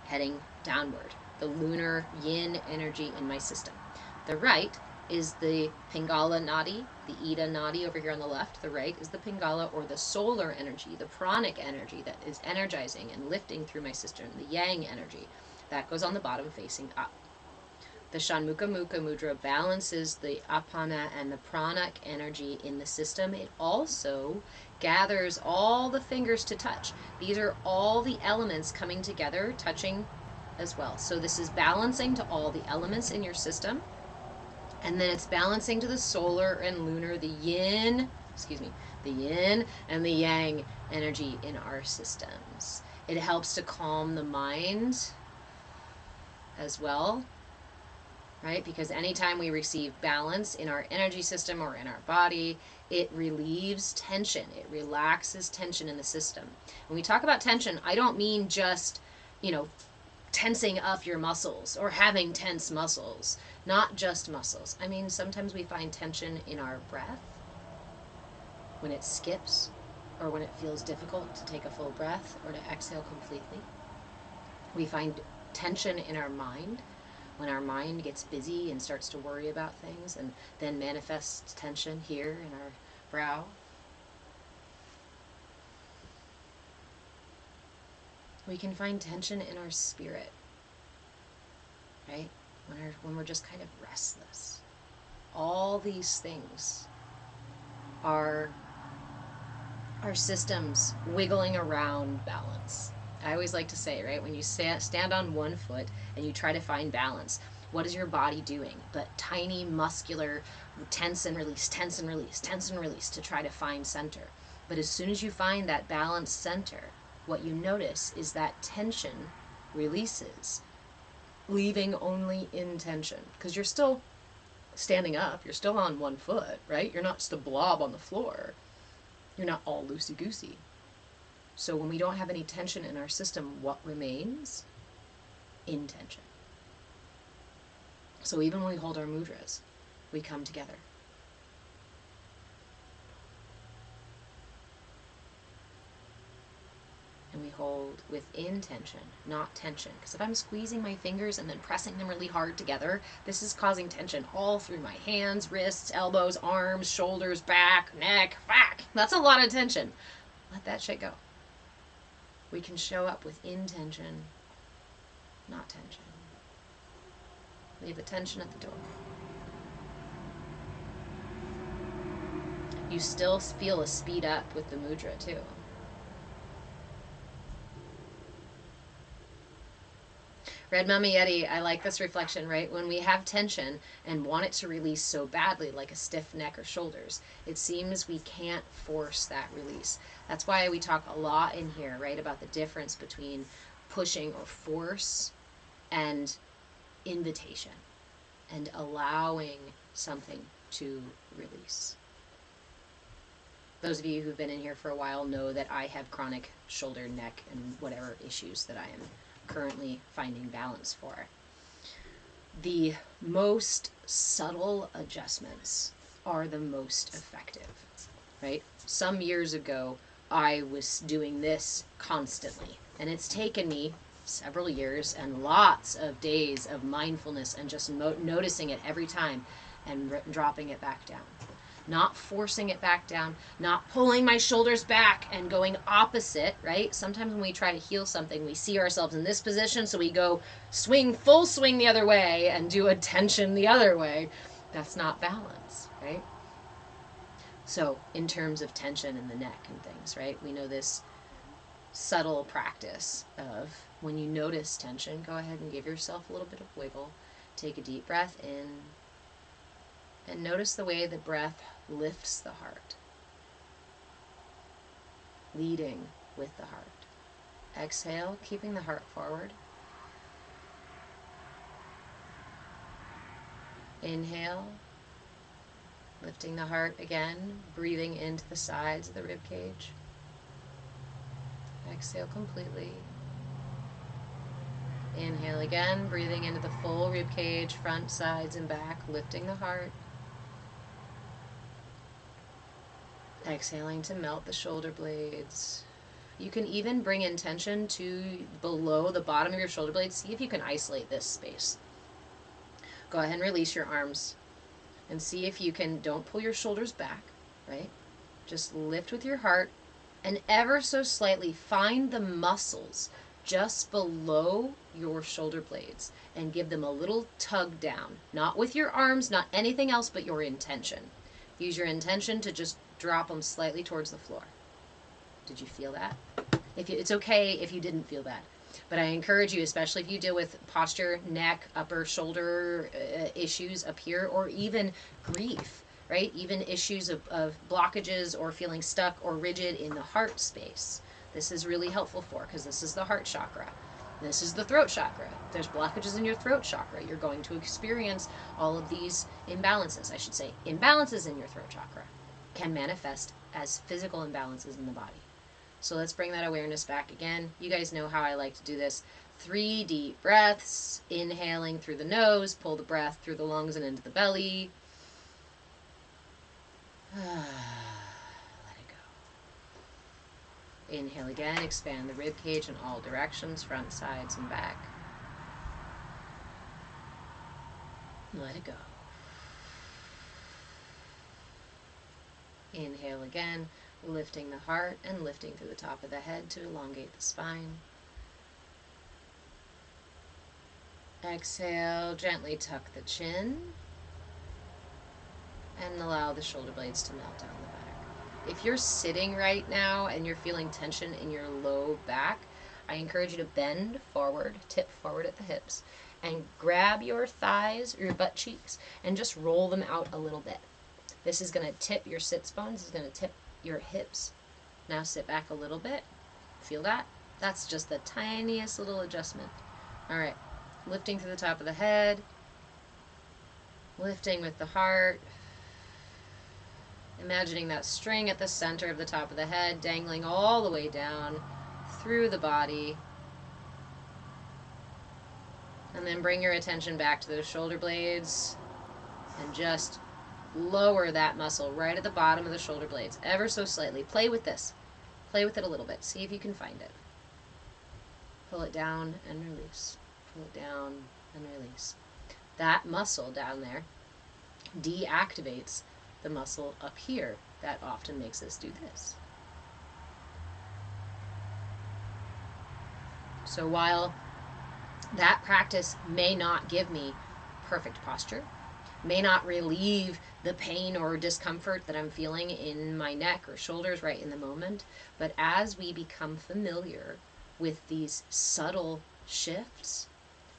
heading downward. The lunar yin energy in my system. The right is the Pingala nadi, the Ida nadi over here on the left. The right is the Pingala, or the solar energy, the pranic energy that is energizing and lifting through my system, the yang energy. That goes on the bottom, facing up. The Chonmukha mukha mudra balances the apana and the pranic energy in the system. It also gathers all the fingers to touch. These are all the elements coming together, touching as well. So this is balancing to all the elements in your system. And then it's balancing to the solar and lunar, the yin and the yang energy in our systems. It helps to calm the mind as well, right? Because anytime we receive balance in our energy system or in our body, it relieves tension. It relaxes tension in the system. When we talk about tension, I don't mean just, tensing up your muscles or having tense muscles, not just muscles. I mean, sometimes we find tension in our breath when it skips, or when it feels difficult to take a full breath or to exhale completely. We find tension in our mind when our mind gets busy and starts to worry about things, and then manifests tension here in our brow. We can find tension in our spirit, right? When we're just kind of restless. All these things are our systems wiggling around balance. I always like to say, right, when you stand on one foot and you try to find balance, what is your body doing? But tiny muscular tense and release, tense and release, tense and release to try to find center. But as soon as you find that balanced center, what you notice is that tension releases, leaving only intention. Because you're still standing up, you're still on one foot, right? You're not just a blob on the floor. You're not all loosey-goosey. So when we don't have any tension in our system, what remains? Intention. So even when we hold our mudras, we come together. And we hold with intention, not tension. Because if I'm squeezing my fingers and then pressing them really hard together, this is causing tension all through my hands, wrists, elbows, arms, shoulders, back, neck, back. That's a lot of tension. Let that shit go. We can show up with intention, not tension. Leave the tension at the door. You still feel a speed up with the mudra too. Red Mummy Yeti, I like this reflection, right? When we have tension and want it to release so badly, like a stiff neck or shoulders, it seems we can't force that release. That's why we talk a lot in here, right, about the difference between pushing or force and invitation and allowing something to release. Those of you who've been in here for a while know that I have chronic shoulder, neck, and whatever issues that I am currently finding balance for. The most subtle adjustments are the most effective, right? Some years ago, I was doing this constantly, and it's taken me several years and lots of days of mindfulness and just noticing it every time and dropping it back down. Not forcing it back down, not pulling my shoulders back and going opposite, right? Sometimes when we try to heal something, we see ourselves in this position, so we go full swing the other way and do a tension the other way. That's not balance, right? So in terms of tension in the neck and things, right? We know this subtle practice of when you notice tension, go ahead and give yourself a little bit of wiggle. Take a deep breath in. And notice the way the breath lifts the heart, leading with the heart. Exhale, keeping the heart forward. Inhale, lifting the heart again, breathing into the sides of the rib cage. Exhale completely. Inhale again, breathing into the full rib cage, front, sides, and back, lifting the heart. Exhaling to melt the shoulder blades. You can even bring intention to below the bottom of your shoulder blades. See if you can isolate this space. Go ahead and release your arms. And see if you can, don't pull your shoulders back, right? Just lift with your heart and ever so slightly find the muscles just below your shoulder blades and give them a little tug down. Not with your arms, not anything else but your intention. Use your intention to just drop them slightly towards the floor. Did you feel that? It's okay if you didn't feel that. But I encourage you, especially if you deal with posture, neck, upper shoulder issues up here, or even grief, right? Even issues of blockages or feeling stuck or rigid in the heart space. This is really helpful for, because this is the heart chakra. This is the throat chakra. If there's blockages in your throat chakra, you're going to experience all of these imbalances, I should say. Imbalances in your throat chakra can manifest as physical imbalances in the body. So let's bring that awareness back again. You guys know how I like to do this. 3 deep breaths, inhaling through the nose, pull the breath through the lungs and into the belly. Let it go. Inhale again, expand the rib cage in all directions, front, sides, and back. Let it go. Inhale again, lifting the heart and lifting through the top of the head to elongate the spine. Exhale, gently tuck the chin and allow the shoulder blades to melt down the back. If you're sitting right now and you're feeling tension in your low back, I encourage you to bend forward, tip forward at the hips, and grab your thighs or your butt cheeks and just roll them out a little bit. This is going to tip your sits bones. It's going to tip your hips. Now sit back a little bit. Feel that? That's just the tiniest little adjustment. All right. Lifting through the top of the head. Lifting with the heart. Imagining that string at the center of the top of the head dangling all the way down through the body. And then bring your attention back to those shoulder blades and just lower that muscle right at the bottom of the shoulder blades, ever so slightly. Play with this. Play with it a little bit. See if you can find it. Pull it down and release. Pull it down and release. That muscle down there deactivates the muscle up here that often makes us do this. So while that practice may not give me perfect posture, may not relieve the pain or discomfort that I'm feeling in my neck or shoulders right in the moment, but as we become familiar with these subtle shifts,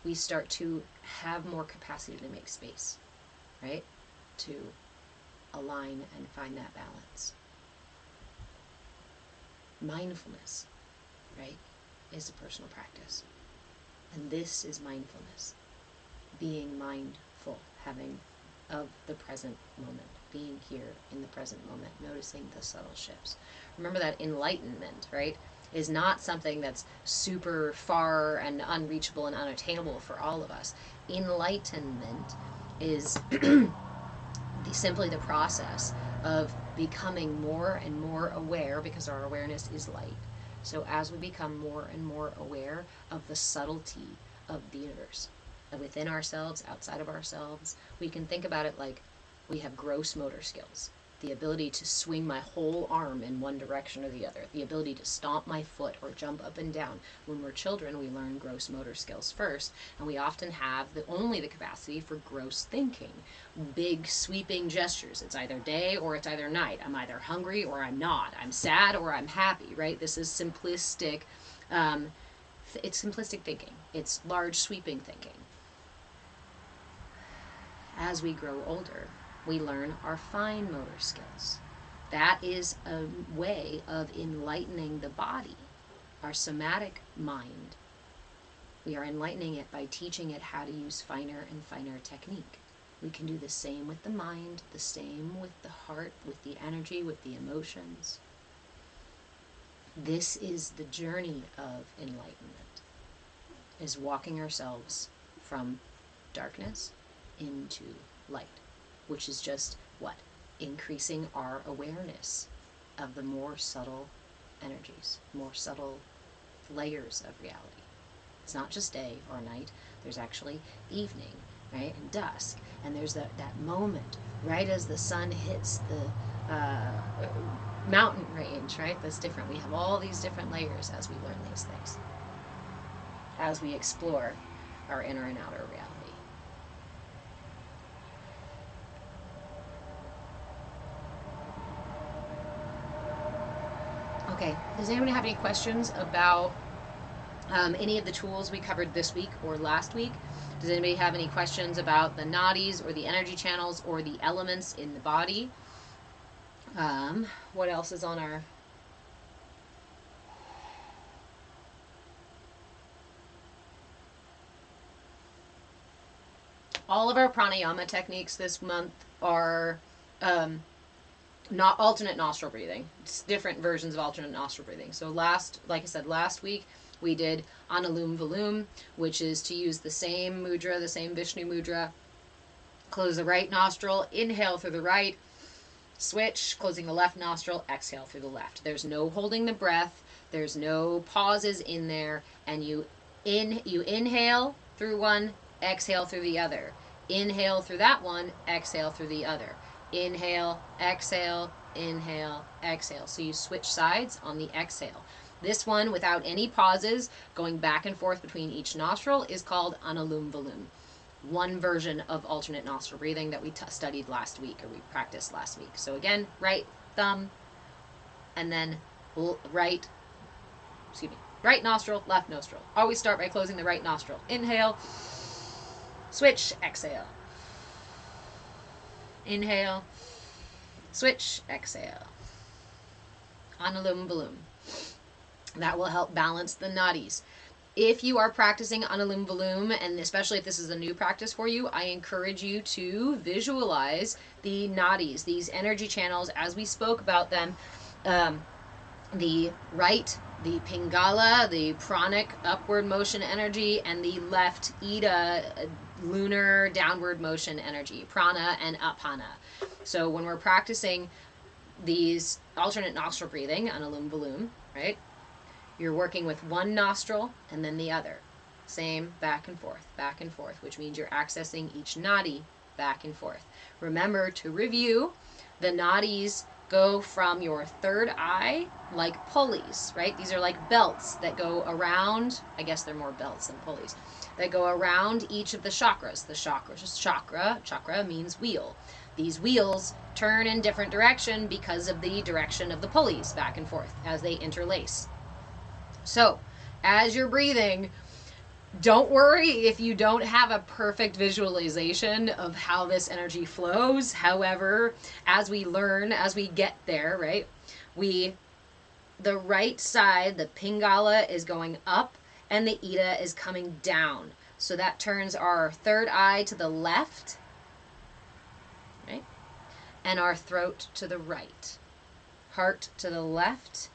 we start to have more capacity to make space, right? To align and find that balance. Mindfulness, right, is a personal practice. And this is mindfulness. Being mindful, having of the present moment, being here in the present moment, noticing the subtle shifts. Remember that enlightenment, right, is not something that's super far and unreachable and unattainable for all of us. Enlightenment is simply the process of becoming more and more aware, because our awareness is light. So as we become more and more aware of the subtlety of the universe, within ourselves, outside of ourselves, we can think about it like we have gross motor skills. The ability to swing my whole arm in one direction or the other. The ability to stomp my foot or jump up and down. When we're children, we learn gross motor skills first, and we often have only the capacity for gross thinking. Big sweeping gestures. It's either day or it's either night. I'm either hungry or I'm not. I'm sad or I'm happy, right? This is simplistic. It's simplistic thinking. It's large sweeping thinking. As we grow older, we learn our fine motor skills. That is a way of enlightening the body, our somatic mind. We are enlightening it by teaching it how to use finer and finer technique. We can do the same with the mind, the same with the heart, with the energy, with the emotions. This is the journey of enlightenment, is walking ourselves from darkness into light, which is just what? Increasing our awareness of the more subtle energies, more subtle layers of reality. It's not just day or night, there's actually evening, right, and dusk, and there's that moment right as the sun hits the mountain range, right? That's different. We have all these different layers as we learn these things, as we explore our inner and outer reality. Okay, does anybody have any questions about any of the tools we covered this week or last week? Does anybody have any questions about the nadis or the energy channels or the elements in the body? What else is on our... All of our pranayama techniques this month are not alternate nostril breathing. It's different versions of alternate nostril breathing. So like I said, last week we did Anulom Vilom, which is to use the same mudra, the same Vishnu mudra. Close the right nostril, inhale through the right, switch, closing the left nostril, exhale through the left. There's no holding the breath, there's no pauses in there, and you inhale through one, exhale through the other. Inhale through that one, exhale through the other. Inhale, exhale, inhale, exhale. So you switch sides on the exhale. This one, without any pauses, going back and forth between each nostril, is called Anulom Vilom. One version of alternate nostril breathing that we studied last week, or we practiced last week. So again, right thumb, and then right nostril, left nostril. Always start by closing the right nostril. Inhale, switch, exhale. Inhale, switch, exhale. Anulom Vilom. That will help balance the nadis. If you are practicing Anulom Vilom, and especially if this is a new practice for you, I encourage you to visualize the nadis, these energy channels, as we spoke about them. The right, the Pingala, the pranic upward motion energy, and the left Ida, lunar downward motion energy, prana and apana. So when we're practicing these alternate nostril breathing, Anulom Vilom, right? You're working with one nostril and then the other. Same back and forth, which means you're accessing each nadi back and forth. Remember to review, the nadis go from your third eye like pulleys, right? These are like belts that go around, I guess they're more belts than pulleys, that go around each of the chakras. The chakra means wheel. These wheels turn in different direction because of the direction of the pulleys back and forth as they interlace. So, as you're breathing, don't worry if you don't have a perfect visualization of how this energy flows. However, as we learn, as we get there, right, the right side, the Pingala, is going up and the Ida is coming down. So that turns our third eye to the left, right, and our throat to the right. Heart to the left,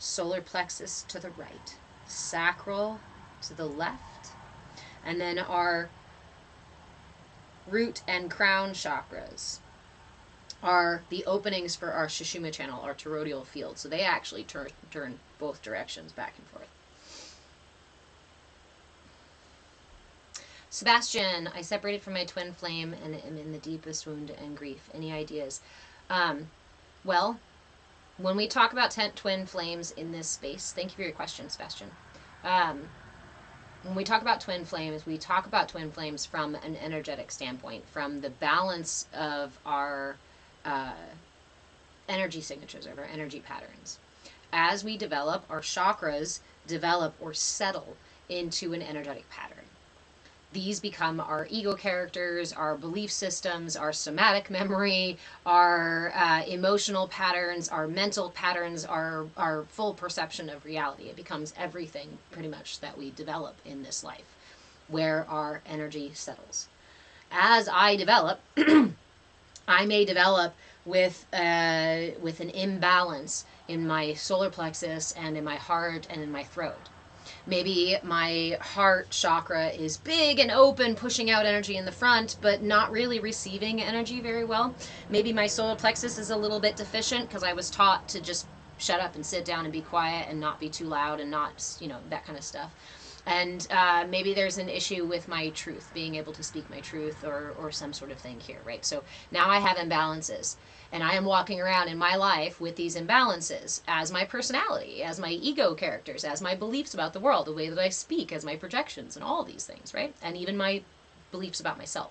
solar plexus to the right, sacral to the left, and then our root and crown chakras are the openings for our Sushumna channel, our toroidal field. So they actually turn both directions back and forth. Sebastian, I separated from my twin flame and am in the deepest wound and grief. Any ideas? Well, when we talk about twin flames in this space, thank you for your question, Sebastian. When we talk about twin flames, we talk about twin flames from an energetic standpoint, from the balance of our energy signatures, of our energy patterns. As we develop, our chakras develop or settle into an energetic pattern. These become our ego characters, our belief systems, our somatic memory, our emotional patterns, our mental patterns, our full perception of reality. It becomes everything pretty much that we develop in this life, where our energy settles. As I develop, I may develop with an imbalance in my solar plexus and in my heart and in my throat. Maybe my heart chakra is big and open, pushing out energy in the front, but not really receiving energy very well. Maybe my solar plexus is a little bit deficient because I was taught to just shut up and sit down and be quiet and not be too loud and not, that kind of stuff. And maybe there's an issue with my truth, being able to speak my truth or some sort of thing here, right? So now I have imbalances. And I am walking around in my life with these imbalances as my personality, as my ego characters, as my beliefs about the world, the way that I speak, as my projections, and all these things, right? And even my beliefs about myself.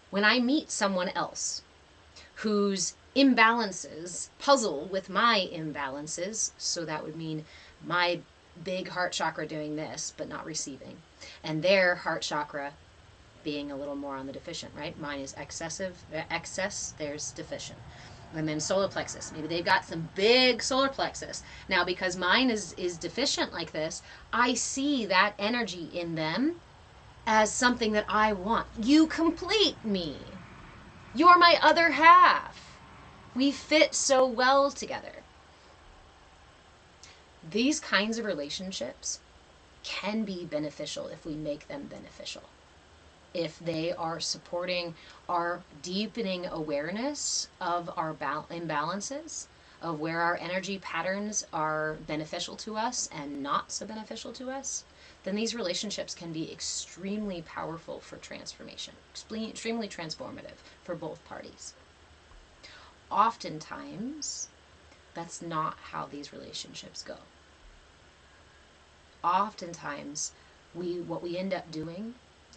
When I meet someone else whose imbalances puzzle with my imbalances, so that would mean my big heart chakra doing this but not receiving, and their heart chakra being a little more on the deficient, right? Mine is excess, there's deficient. And then solar plexus, maybe they've got some big solar plexus. Now, because mine is deficient like this, I see that energy in them as something that I want. You complete me. You're my other half. We fit so well together. These kinds of relationships can be beneficial if we make them beneficial. If they are supporting our deepening awareness of our imbalances, of where our energy patterns are beneficial to us and not so beneficial to us, then these relationships can be extremely powerful for transformation, extremely transformative for both parties. Oftentimes, that's not how these relationships go. Oftentimes, what we end up doing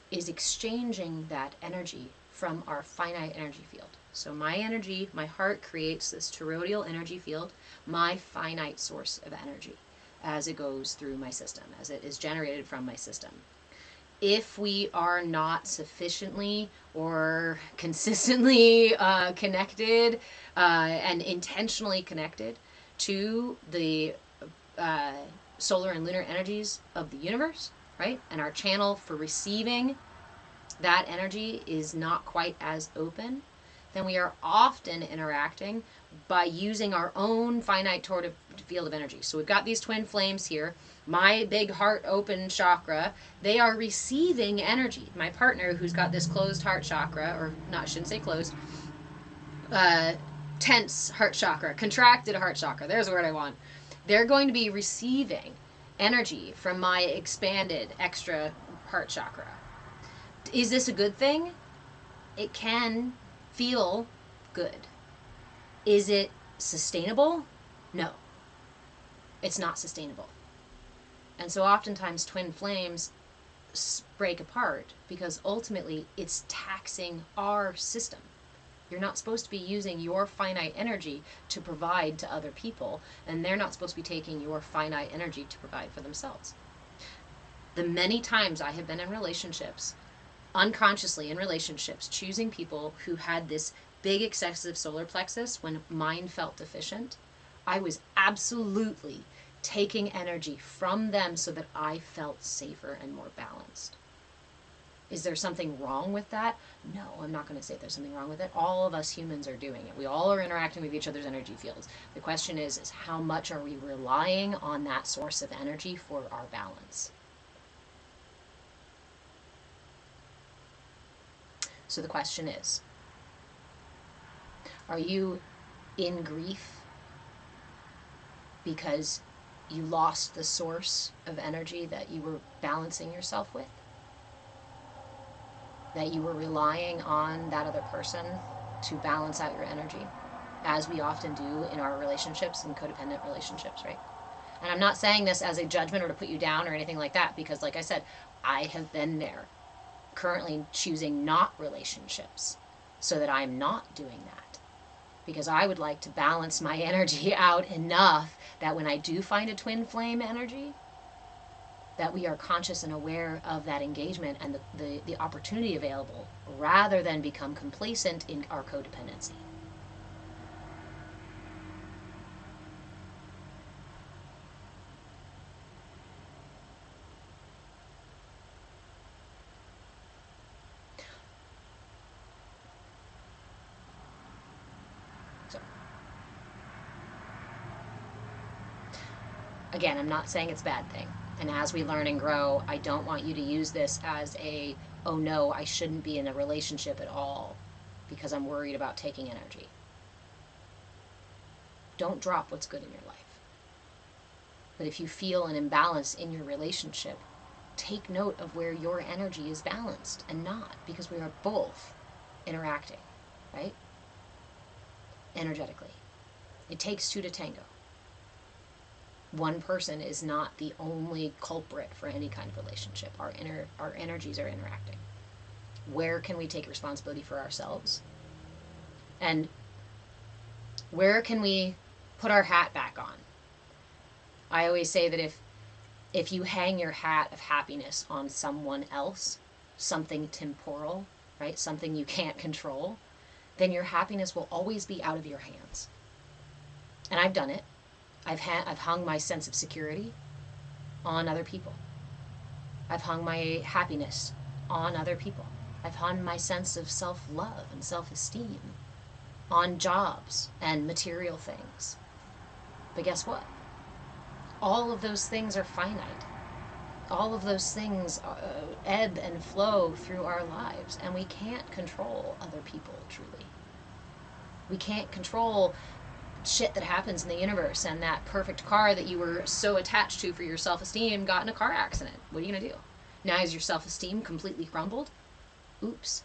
is exchanging that energy from our finite energy field. So my energy, my heart creates this toroidal energy field, my finite source of energy, as it goes through my system, as it is generated from my system. If we are not sufficiently or consistently connected and intentionally connected to the solar and lunar energies of the universe, right? And our channel for receiving that energy is not quite as open, then we are often interacting by using our own finite field of energy. So we've got these twin flames here. My big heart open chakra, they are receiving energy. My partner, who's got this closed heart chakra, or not, I shouldn't say closed, tense heart chakra, contracted heart chakra, there's the word I want. They're going to be receiving energy from my expanded extra heart chakra. Is this a good thing? It can feel good. Is it sustainable? No. It's not sustainable. And so oftentimes twin flames break apart because ultimately it's taxing our system. You're not supposed to be using your finite energy to provide to other people, and they're not supposed to be taking your finite energy to provide for themselves. The many times I have been in relationships, unconsciously in relationships, choosing people who had this big excessive solar plexus when mine felt deficient, I was absolutely taking energy from them so that I felt safer and more balanced. Is there something wrong with that? No, I'm not going to say there's something wrong with it. All of us humans are doing it. We all are interacting with each other's energy fields. The question is how much are we relying on that source of energy for our balance? So the question is, are you in grief because you lost the source of energy that you were balancing yourself with? That you were relying on that other person to balance out your energy, as we often do in our relationships and codependent relationships, right? And I'm not saying this as a judgment or to put you down or anything like that, because like I said, I have been there, currently choosing not relationships so that I'm not doing that, because I would like to balance my energy out enough that when I do find a twin flame energy, that we are conscious and aware of that engagement and the opportunity available, rather than become complacent in our codependency. So, Again, I'm not saying it's a bad thing. And as we learn and grow, I don't want you to use this as a, oh no, I shouldn't be in a relationship at all because I'm worried about taking energy. Don't drop what's good in your life. But if you feel an imbalance in your relationship, take note of where your energy is balanced and not, because we are both interacting, right? Energetically. It takes two to tango. One person is not the only culprit for any kind of relationship. Our energies are interacting. Where can we take responsibility for ourselves? And where can we put our hat back on? I always say that if you hang your hat of happiness on someone else, something temporal, right, something you can't control, then your happiness will always be out of your hands. And I've done it. I've hung my sense of security on other people. I've hung my happiness on other people. I've hung my sense of self-love and self-esteem on jobs and material things. But guess what? All of those things are finite. All of those things ebb and flow through our lives, and we can't control other people, truly. We can't control shit that happens in the universe, and that perfect car that you were so attached to for your self-esteem got in a car accident. What are you going to do? Now is your self-esteem completely crumbled? Oops.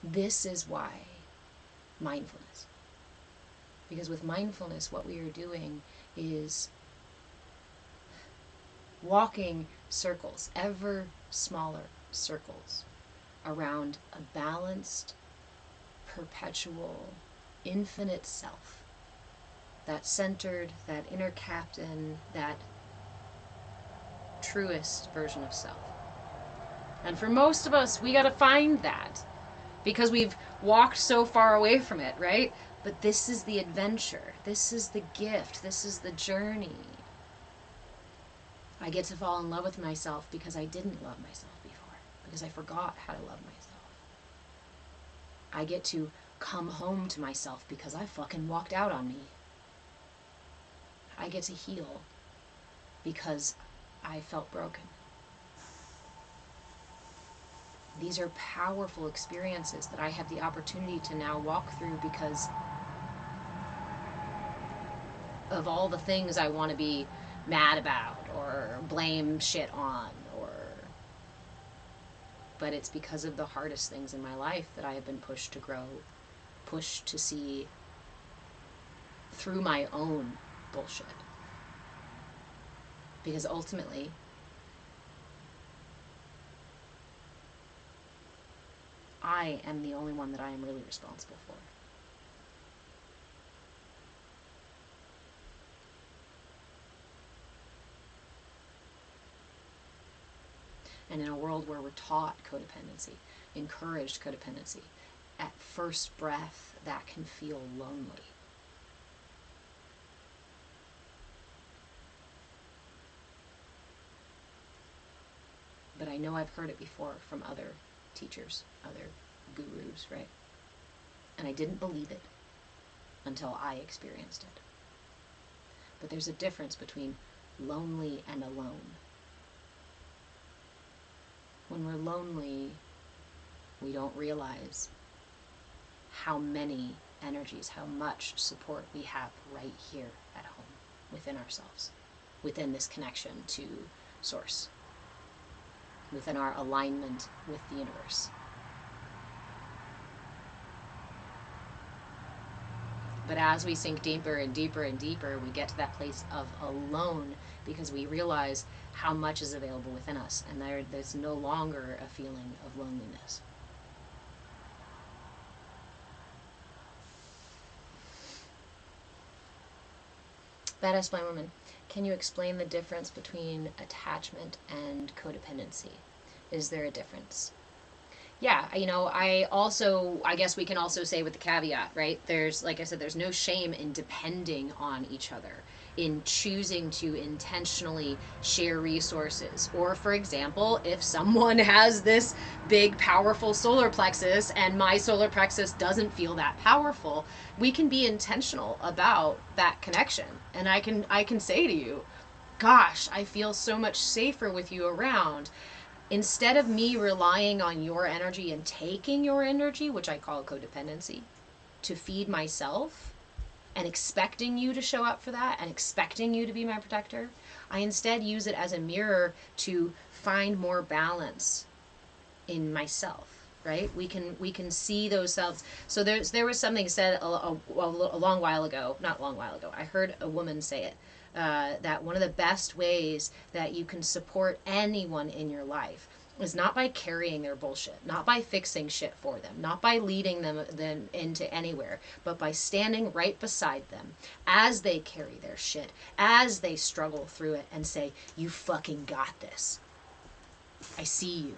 This is why mindfulness. Because with mindfulness, what we are doing is walking circles, ever smaller circles, around a balanced, perpetual, infinite self. That centered, that inner captain, that truest version of self. And for most of us, we gotta find that because we've walked so far away from it, right? But this is the adventure. This is the gift. This is the journey. I get to fall in love with myself because I didn't love myself before, because I forgot how to love myself. I get to come home to myself because I fucking walked out on me. I get to heal because I felt broken. These are powerful experiences that I have the opportunity to now walk through because of all the things I want to be mad about or blame shit on, but it's because of the hardest things in my life that I have been pushed to grow, pushed to see through my own bullshit. Because ultimately, I am the only one that I am really responsible for. And in a world where we're taught codependency, encouraged codependency, at first breath, that can feel lonely. But I know I've heard it before from other teachers, other gurus, right? And I didn't believe it until I experienced it. But there's a difference between lonely and alone. When we're lonely, we don't realize how many energies, how much support we have right here at home, within ourselves, within this connection to Source, within our alignment with the universe. But as we sink deeper and deeper and deeper, we get to that place of alone because we realize how much is available within us, and there's no longer a feeling of loneliness. Badass Blind Woman, can you explain the difference between attachment and codependency? Is there a difference? Yeah, I guess we can also say with the caveat, right? There's, like I said, there's no shame in depending on each other. in choosing to intentionally share resources. Or, for example, if someone has this big, powerful solar plexus and my solar plexus doesn't feel that powerful, we can be intentional about that connection. And I can say to you, gosh, I feel so much safer with you around. Instead of me relying on your energy and taking your energy, which I call codependency, to feed myself, and expecting you to show up for that and expecting you to be my protector, I instead use it as a mirror to find more balance in myself, right? We can see those selves. So there was something said a long while ago, not a long while ago, I heard a woman say it, that one of the best ways that you can support anyone in your life is not by carrying their bullshit, not by fixing shit for them, not by leading them into anywhere, but by standing right beside them as they carry their shit, as they struggle through it, and say, you fucking got this. I see you.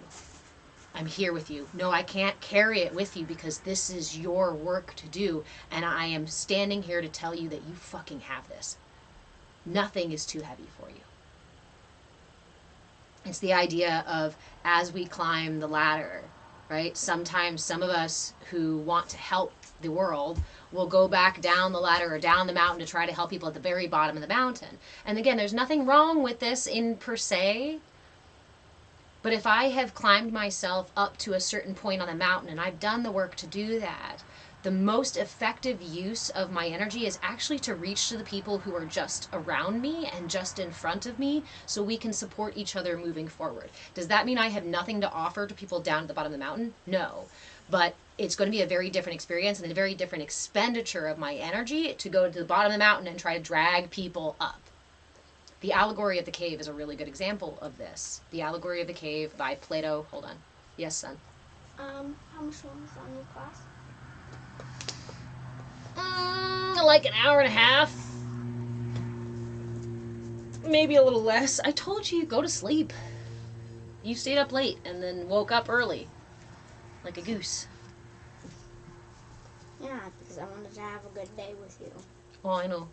I'm here with you. No, I can't carry it with you because this is your work to do, and I am standing here to tell you that you fucking have this. Nothing is too heavy for you. It's the idea of, as we climb the ladder, right? Sometimes some of us who want to help the world will go back down the ladder or down the mountain to try to help people at the very bottom of the mountain. And again, there's nothing wrong with this in per se, but if I have climbed myself up to a certain point on the mountain and I've done the work to do that, the most effective use of my energy is actually to reach to the people who are just around me and just in front of me, so we can support each other moving forward. Does that mean I have nothing to offer to people down at the bottom of the mountain? No. But it's going to be a very different experience and a very different expenditure of my energy to go to the bottom of the mountain and try to drag people up. The Allegory of the Cave is a really good example of this. The Allegory of the Cave by Plato. Hold on. Yes, son? How much long is on your class? Like an hour and a half. Maybe a little less. I told you, go to sleep. You stayed up late and then woke up early. Like a goose. Yeah, because I wanted to have a good day with you. Oh, I know.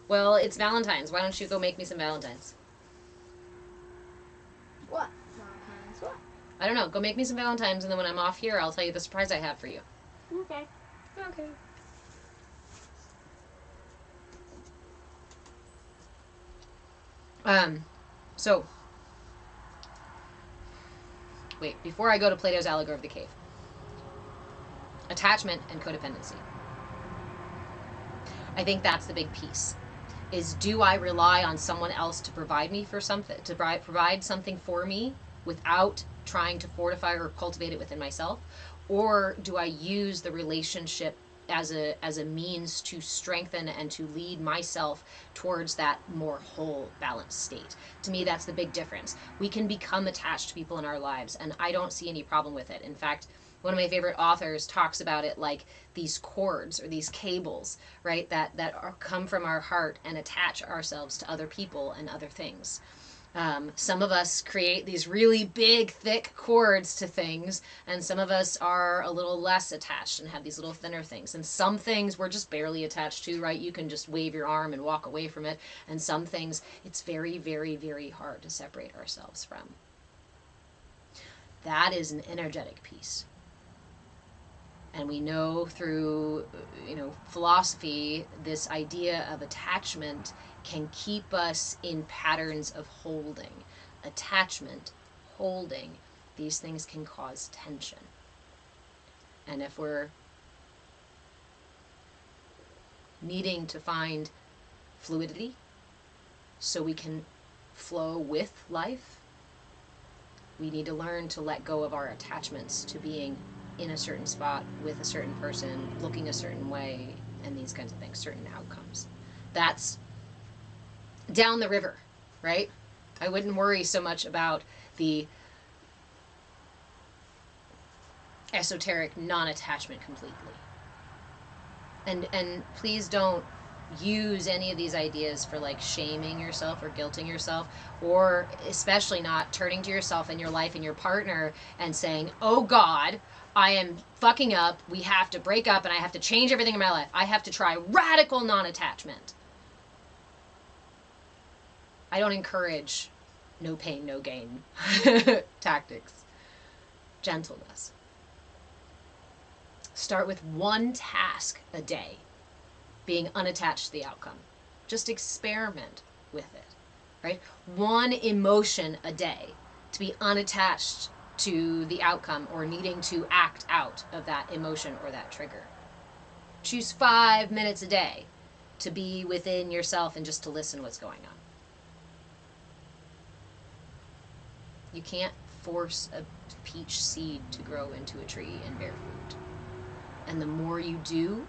Well, it's Valentine's. Why don't you go make me some Valentine's? What? Valentine's what? I don't know. Go make me some Valentine's, and then when I'm off here, I'll tell you the surprise I have for you. Okay. Okay. So, wait, before I go to Plato's Allegory of the Cave. Attachment and codependency. I think that's the big piece. Is, do I rely on someone else to provide me for something, to provide something for me without trying to fortify or cultivate it within myself? Or do I use the relationship as a means to strengthen and to lead myself towards that more whole, balanced state? To me, that's the big difference. We can become attached to people in our lives, and I don't see any problem with it. In fact, one of my favorite authors talks about it like these cords or these cables, right, that come from our heart and attach ourselves to other people and other things. Some of us create these really big, thick cords to things, and some of us are a little less attached and have these little thinner things. And some things we're just barely attached to, right? You can just wave your arm and walk away from it. And some things it's very, very, very hard to separate ourselves from. That is an energetic piece. And we know through, philosophy, this idea of attachment can keep us in patterns of holding. Attachment, holding, these things can cause tension. And if we're needing to find fluidity so we can flow with life, we need to learn to let go of our attachments to being in a certain spot with a certain person, looking a certain way, and these kinds of things, certain outcomes. That's down the river, right? I wouldn't worry so much about the esoteric non-attachment completely. And please don't use any of these ideas for like shaming yourself or guilting yourself, or especially not turning to yourself and your life and your partner and saying, oh God, I am fucking up, we have to break up and I have to change everything in my life. I have to try radical non-attachment. I don't encourage no pain, no gain tactics. Gentleness. Start with one task a day, being unattached to the outcome. Just experiment with it, right? One emotion a day, to be unattached to the outcome or needing to act out of that emotion or that trigger. Choose 5 minutes a day to be within yourself and just to listen what's going on. You can't force a peach seed to grow into a tree and bear fruit. And the more you do,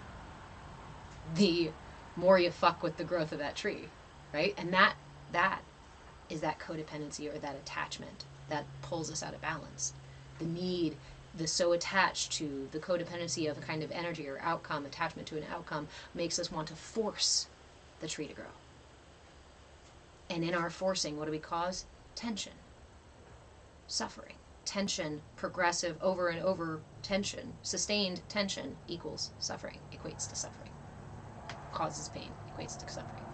the more you fuck with the growth of that tree, right? And that is that codependency or that attachment that pulls us out of balance. The need, the so attached to the codependency of a kind of energy or outcome, attachment to an outcome, makes us want to force the tree to grow. And in our forcing, what do we cause? Tension, suffering. Tension, progressive, over and over tension, sustained tension equals suffering, equates to suffering. Causes pain, equates to suffering.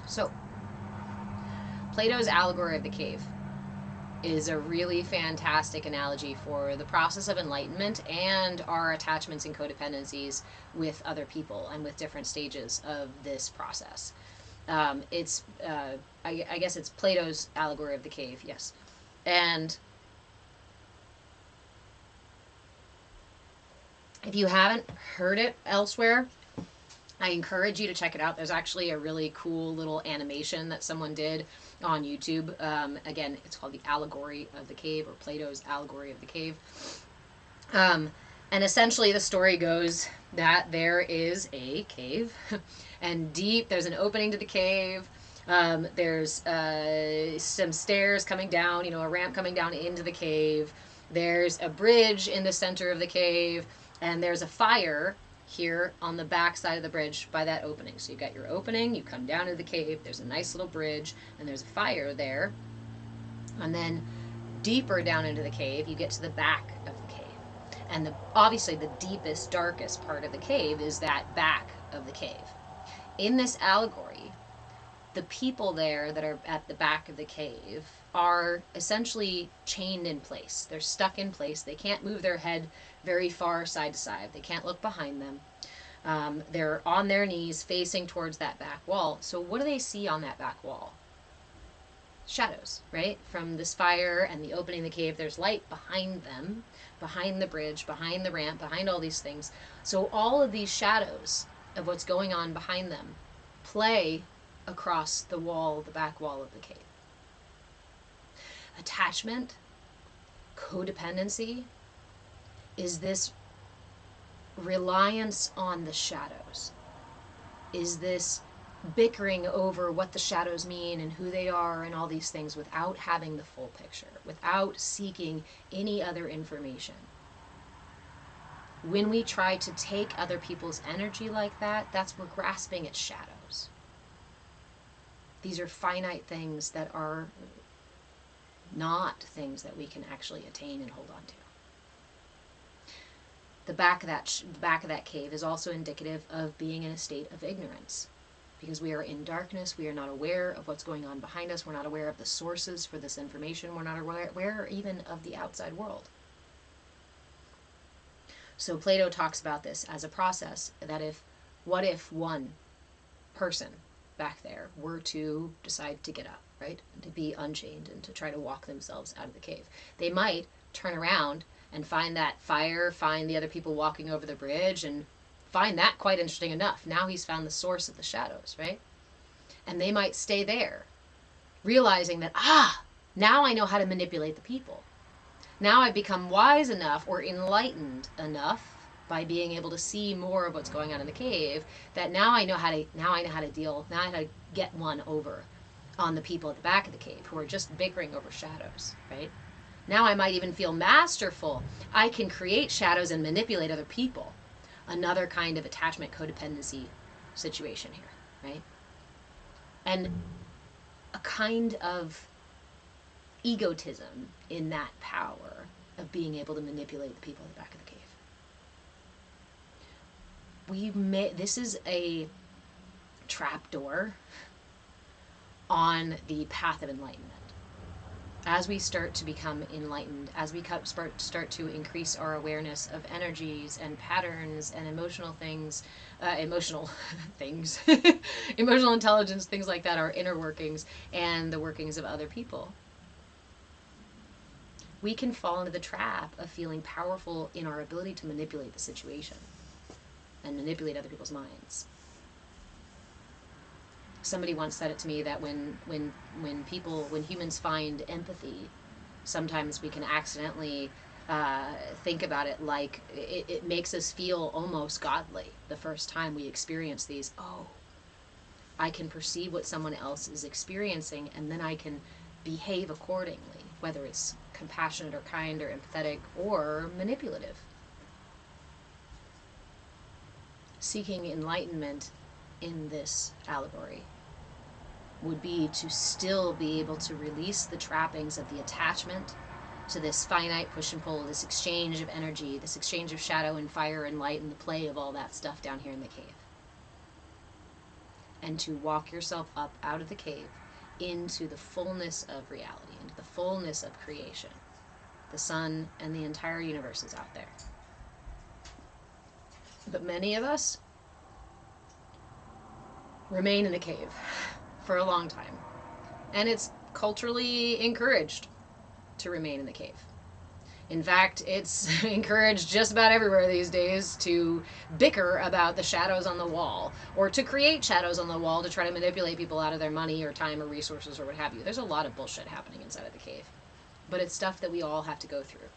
So, Plato's allegory of the cave is a really fantastic analogy for the process of enlightenment and our attachments and codependencies with other people and with different stages of this process. I guess it's Plato's allegory of the cave, yes. And if you haven't heard it elsewhere, I encourage you to check it out. There's actually a really cool little animation that someone did on YouTube. Again, it's called the allegory of the cave, or Plato's allegory of the cave. And essentially the story goes that there is a cave, and there's an opening to the cave. There's some stairs coming down, a ramp coming down into the cave. There's a bridge in the center of the cave, and there's a fire here on the back side of the bridge by that opening. So you've got your opening, you come down to the cave, there's a nice little bridge, and there's a fire there. And then deeper down into the cave, you get to the back of the cave. And obviously the deepest, darkest part of the cave is that back of the cave. In this allegory, the people there that are at the back of the cave are essentially chained in place. They're stuck in place. They can't move their head very far side to side. They can't look behind them. They're on their knees facing towards that back wall. So what do they see on that back wall? Shadows, right? From this fire and the opening of the cave, there's light behind them, behind the bridge, behind the ramp, behind all these things. So all of these shadows of what's going on behind them play across the wall, the back wall of the cave. Attachment, codependency, is this reliance on the shadows? Is this bickering over what the shadows mean and who they are and all these things without having the full picture, without seeking any other information? When we try to take other people's energy like that, we're grasping at shadows. These are finite things that are not things that we can actually attain and hold on to. The back of that cave is also indicative of being in a state of ignorance, because we are in darkness. We are not aware of what's going on behind us. We're not aware of the sources for this information. We're not aware even of the outside world. So Plato talks about this as a process that what if one person back there were to decide to get up, right? To be unchained and to try to walk themselves out of the cave. They might turn around and find that fire, find the other people walking over the bridge, and find that quite interesting enough. Now he's found the source of the shadows, right? And they might stay there, realizing that, now I know how to manipulate the people. Now I've become wise enough or enlightened enough by being able to see more of what's going on in the cave, that now I know how to get one over on the people at the back of the cave who are just bickering over shadows, right? Now I might even feel masterful. I can create shadows and manipulate other people. Another kind of attachment codependency situation here, right? And a kind of egotism in that power of being able to manipulate the people at the back of the cave. This is a trapdoor on the path of enlightenment. As we start to become enlightened, as we start to increase our awareness of energies and patterns and emotional things, emotional things, emotional intelligence, things like that, our inner workings and the workings of other people, we can fall into the trap of feeling powerful in our ability to manipulate the situation and manipulate other people's minds. Somebody once said it to me that when humans find empathy, sometimes we can accidentally think about it like it makes us feel almost godly the first time we experience these. Oh, I can perceive what someone else is experiencing, and then I can behave accordingly, whether it's compassionate or kind or empathetic or manipulative. Seeking enlightenment in this allegory would be to still be able to release the trappings of the attachment to this finite push and pull, this exchange of energy, this exchange of shadow and fire and light and the play of all that stuff down here in the cave. And to walk yourself up out of the cave into the fullness of reality, into the fullness of creation. The sun and the entire universe is out there. But many of us remain in a cave for a long time. And it's culturally encouraged to remain in the cave. In fact, it's encouraged just about everywhere these days to bicker about the shadows on the wall, or to create shadows on the wall to try to manipulate people out of their money or time or resources or what have you. There's a lot of bullshit happening inside of the cave. But it's stuff that we all have to go through.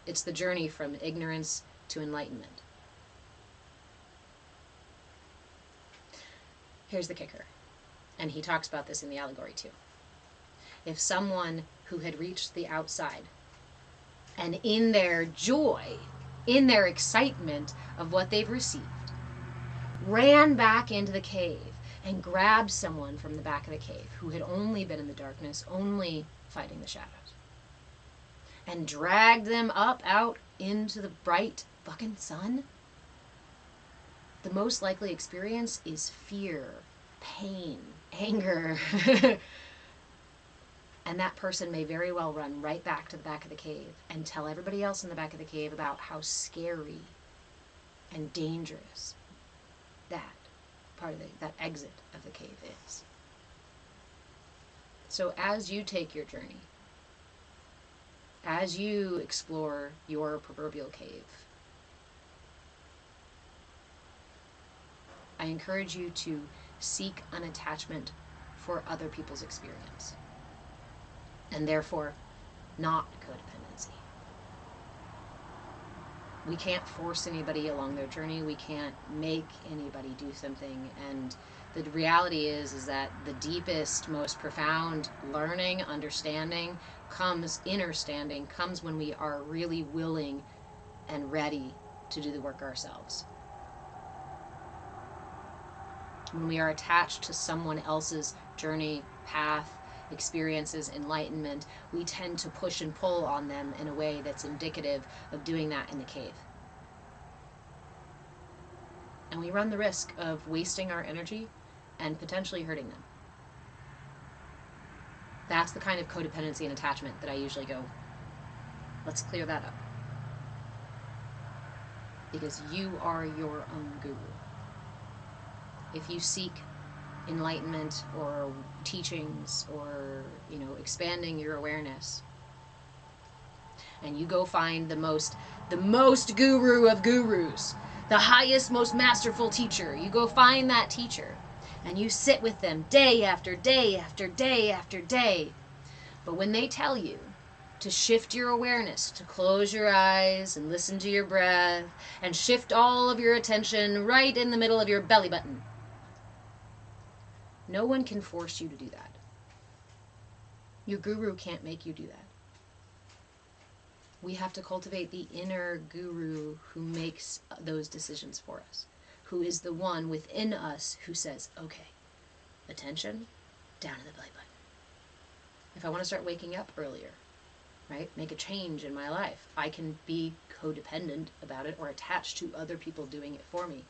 It's the journey from ignorance to enlightenment. Here's the kicker. And he talks about this in the allegory too. If someone who had reached the outside, and in their joy, in their excitement of what they've received, ran back into the cave and grabbed someone from the back of the cave who had only been in the darkness, only fighting the shadows, and dragged them up out into the bright fucking sun, the most likely experience is fear, pain, anger. And that person may very well run right back to the back of the cave and tell everybody else in the back of the cave about how scary and dangerous that part of that exit of the cave is. So as you take your journey, as you explore your proverbial cave, I encourage you to seek an attachment for other people's experience, and therefore not codependency. We can't force anybody along their journey. We can't make anybody do something. And the reality is that the deepest, most profound learning, understanding understanding comes when we are really willing and ready to do the work ourselves. When we are attached to someone else's journey, path, experiences, enlightenment, we tend to push and pull on them in a way that's indicative of doing that in the cave. And we run the risk of wasting our energy and potentially hurting them. That's the kind of codependency and attachment that I usually go, let's clear that up. Because you are your own guru. If you seek enlightenment or teachings or, expanding your awareness, and you go find the most guru of gurus, the highest, most masterful teacher, you go find that teacher and you sit with them day after day after day after day. But when they tell you to shift your awareness, to close your eyes and listen to your breath and shift all of your attention right in the middle of your belly button, no one can force you to do that. Your guru can't make you do that. We have to cultivate the inner guru who makes those decisions for us, who is the one within us who says, okay, attention, down in the belly button. If I want to start waking up earlier, right, make a change in my life, I can be codependent about it or attached to other people doing it for me.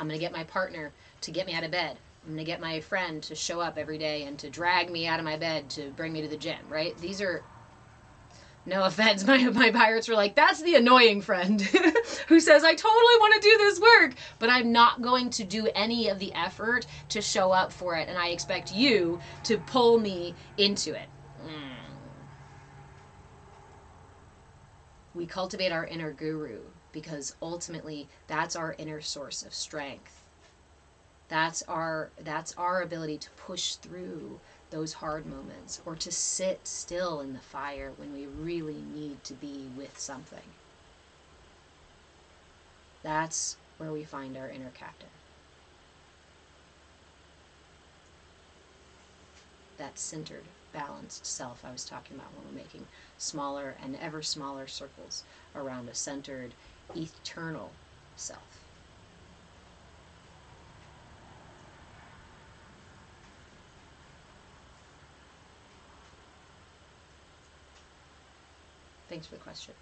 I'm going to get my partner to get me out of bed. I'm going to get my friend to show up every day and to drag me out of my bed to bring me to the gym, right? These are, no offense, my pirates were like, that's the annoying friend who says, I totally want to do this work, but I'm not going to do any of the effort to show up for it, and I expect you to pull me into it. We cultivate our inner guru because ultimately that's our inner source of strength. That's our ability to push through those hard moments, or to sit still in the fire when we really need to be with something. That's where we find our inner captain. That centered, balanced self I was talking about when we're making smaller and ever smaller circles around a centered, eternal self. Thanks for the question.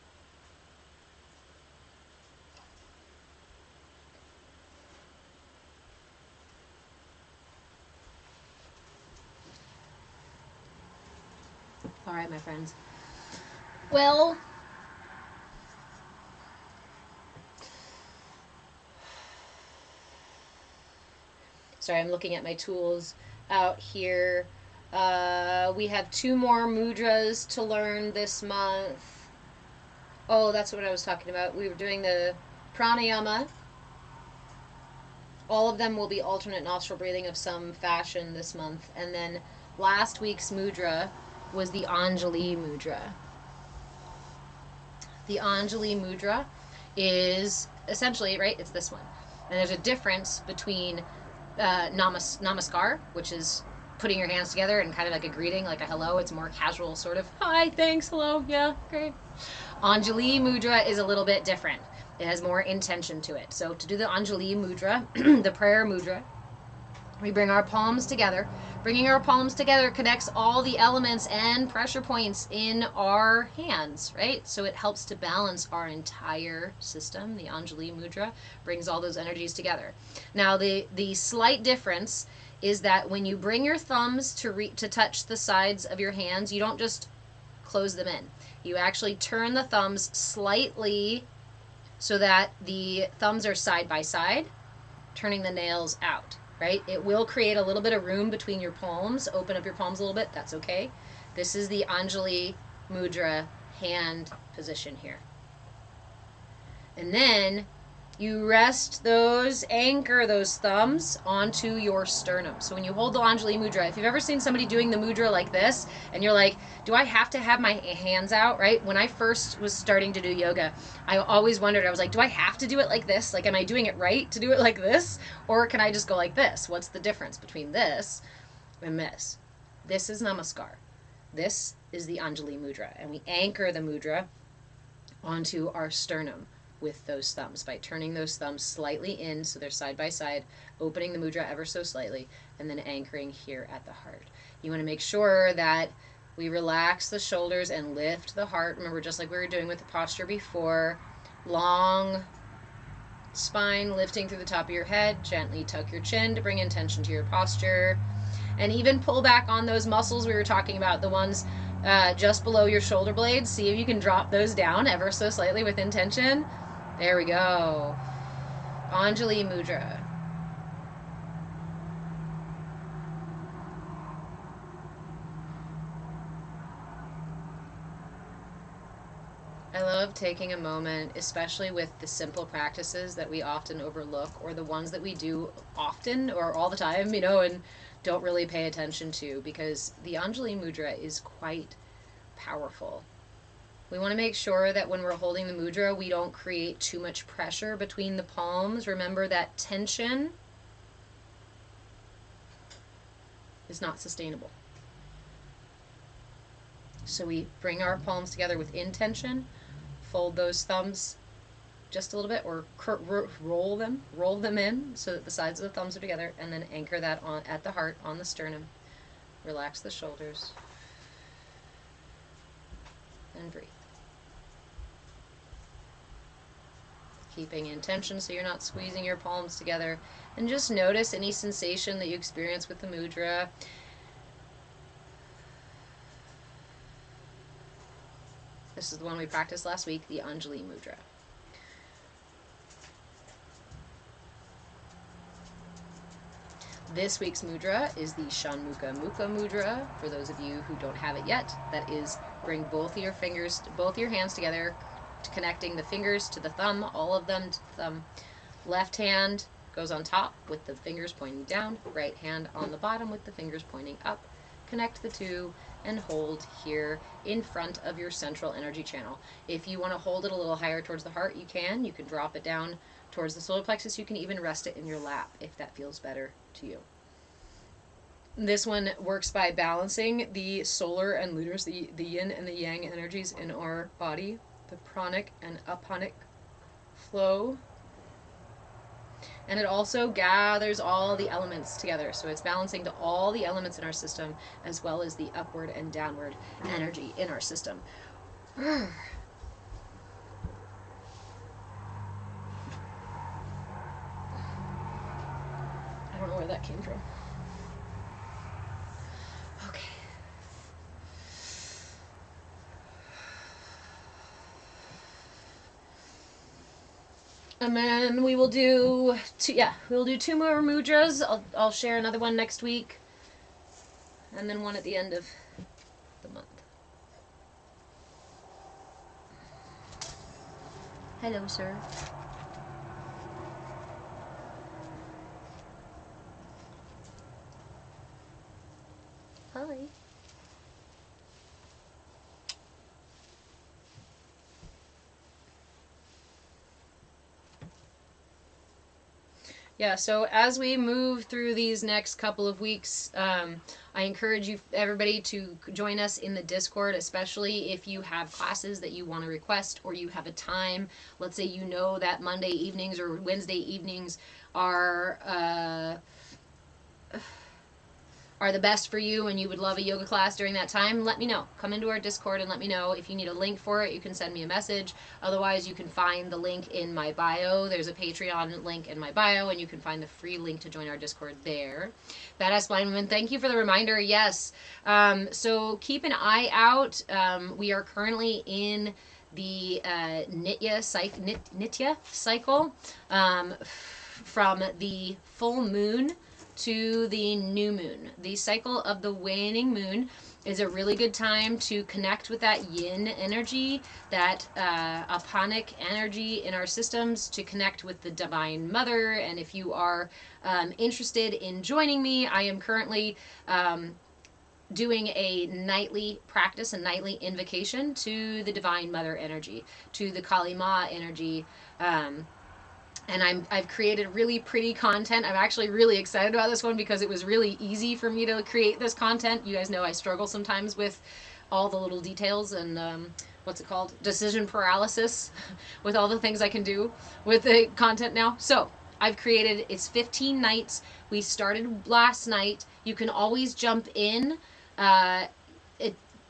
All right, my friends. Well, sorry, I'm looking at my tools out here. We have 2 more mudras to learn this month. Oh, that's what I was talking about. We were doing the pranayama. All of them will be alternate nostril breathing of some fashion this month. And then last week's mudra was the Anjali mudra. The Anjali mudra is essentially, right, it's this one. And there's a difference between namaskar, which is putting your hands together and kind of like a greeting, like a hello. It's more casual, sort of, hi, thanks, hello, yeah, great. Anjali mudra is a little bit different. It has more intention to it. So to do the Anjali mudra, the prayer mudra, we bring our palms together. Bringing our palms together connects all the elements and pressure points in our hands, right? So it helps to balance our entire system. The Anjali mudra brings all those energies together. Now, the slight difference is that when you bring your thumbs to touch the sides of your hands, you don't just close them in. You actually turn the thumbs slightly so that the thumbs are side by side, turning the nails out, right? It will create a little bit of room between your palms. Open up your palms a little bit. That's okay. This is the Anjali mudra hand position here. And then you anchor those thumbs onto your sternum. So when you hold the Anjali mudra, if you've ever seen somebody doing the mudra like this, and you're like, do I have to have my hands out, right? When I first was starting to do yoga, I always wondered, I was like, do I have to do it like this? Like, am I doing it right to do it like this? Or can I just go like this? What's the difference between this and this? This is namaskar. This is the Anjali mudra. And we anchor the mudra onto our sternum with those thumbs by turning those thumbs slightly in so they're side by side, opening the mudra ever so slightly, and then anchoring here at the heart. You want to make sure that we relax the shoulders and lift the heart. Remember, just like we were doing with the posture before, long spine lifting through the top of your head. Gently tuck your chin to bring intention to your posture, and even pull back on those muscles we were talking about, the ones just below your shoulder blades. See if you can drop those down ever so slightly with intention. There we go. Anjali mudra. I love taking a moment, especially with the simple practices that we often overlook, or the ones that we do often or all the time, and don't really pay attention to, because the Anjali mudra is quite powerful. We want to make sure that when we're holding the mudra, we don't create too much pressure between the palms. Remember that tension is not sustainable. So we bring our palms together with intention, fold those thumbs just a little bit, or roll them in so that the sides of the thumbs are together, and then anchor that on at the heart, on the sternum. Relax the shoulders and breathe. keeping intention so you're not squeezing your palms together. And just notice any sensation that you experience with the mudra. This is the one we practiced last week, the Anjali mudra. This week's mudra is the Chonmukha mudra. For those of you who don't have it yet, that is bring both your hands together, connecting the fingers to the thumb, all of them to the thumb. Left hand goes on top with the fingers pointing down, right hand on the bottom with the fingers pointing up. Connect the two and hold here in front of your central energy channel. If you want to hold it a little higher towards the heart, you can. You can drop it down towards the solar plexus. You can even rest it in your lap if that feels better to you. This one works by balancing the solar and lunar, the yin and the yang energies in our body, the pranic and apanic flow. And it also gathers all the elements together. So it's balancing to all the elements in our system as well as the upward and downward energy in our system. I don't know where that came from. Okay. And then we will do we'll do 2 more mudras. I'll share another one next week. And then one at the end of the month. Hello, sir. Hi. Yeah, so as we move through these next couple of weeks, I encourage everybody to join us in the Discord, especially if you have classes that you want to request or you have a time. Let's say you know that Monday evenings or Wednesday evenings are the best for you and you would love a yoga class during that time, let me know. Come into our Discord and let me know. If you need a link for it, you can send me a message. Otherwise, you can find the link in my bio. There's a Patreon link in my bio, and you can find the free link to join our Discord there. Badass Blind Woman, thank you for the reminder. Yes. So keep an eye out. We are currently in the Nitya cycle from the full moon to the new moon. The cycle of the waning moon is a really good time to connect with that yin energy, that apanic energy in our systems, to connect with the Divine Mother. And if you are interested in joining me, I am currently doing a nightly practice, a nightly invocation to the Divine Mother energy, to the Kali Ma energy. And I've created really pretty content. I'm actually really excited about this one because it was really easy for me to create this content. You guys know I struggle sometimes with all the little details and what's it called? Decision paralysis with all the things I can do with the content now. So I've created, it's 15 nights. We started last night. You can always jump in.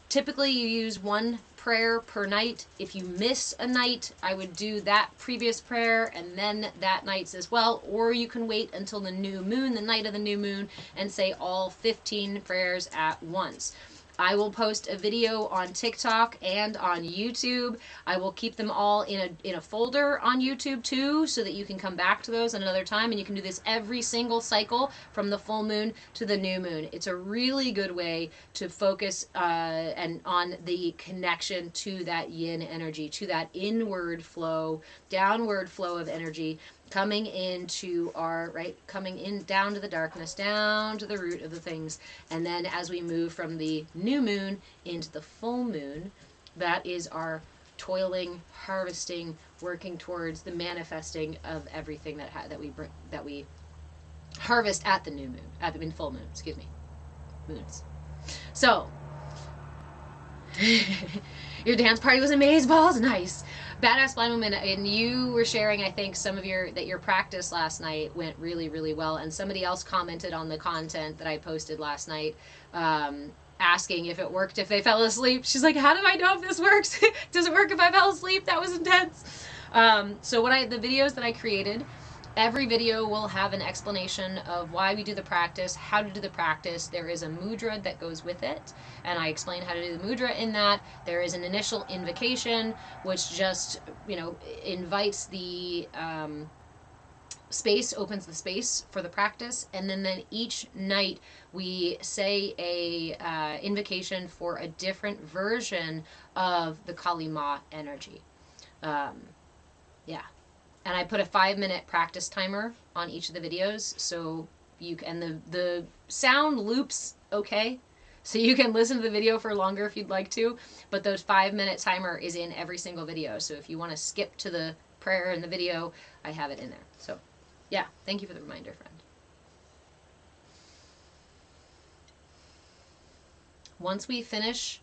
Typically you use one prayer per night. If you miss a night, I would do that previous prayer and then that night's as well. Or you can wait until the new moon, the night of the new moon, and say all 15 prayers at once. I will post a video on TikTok and on YouTube. I will keep them all in a folder on YouTube too, so that you can come back to those at another time, and you can do this every single cycle from the full moon to the new moon. It's a really good way to focus and on the connection to that yin energy, to that inward flow, downward flow of energy, coming into our, coming in down to the darkness, down to the root of the things. And then as we move from the new moon into the full moon, that is our toiling, harvesting, working towards the manifesting of everything that we harvest at the new moon, in full moon, excuse me, moons. So, your dance party was amazeballs, nice. Badass Blind Woman, and you were sharing, I think, some of your practice last night went really, really well, and somebody else commented on the content that I posted last night, asking if it worked if they fell asleep. She's like, how do I know if this works? Does it work if I fell asleep? That was intense. So the videos that I created, every video will have an explanation of why we do the practice, how to do the practice. There is a mudra that goes with it, and I explain how to do the mudra in that. There is an initial invocation, which just, invites the space, opens the space for the practice, and then each night we say a invocation for a different version of the Kali Ma energy. Yeah. And I put a 5-minute practice timer on each of the videos, so the sound loops okay, so you can listen to the video for longer if you'd like to, but the 5-minute timer is in every single video, so if you want to skip to the prayer in the video, I have it in there. So yeah, thank you for the reminder, friend. Once we finish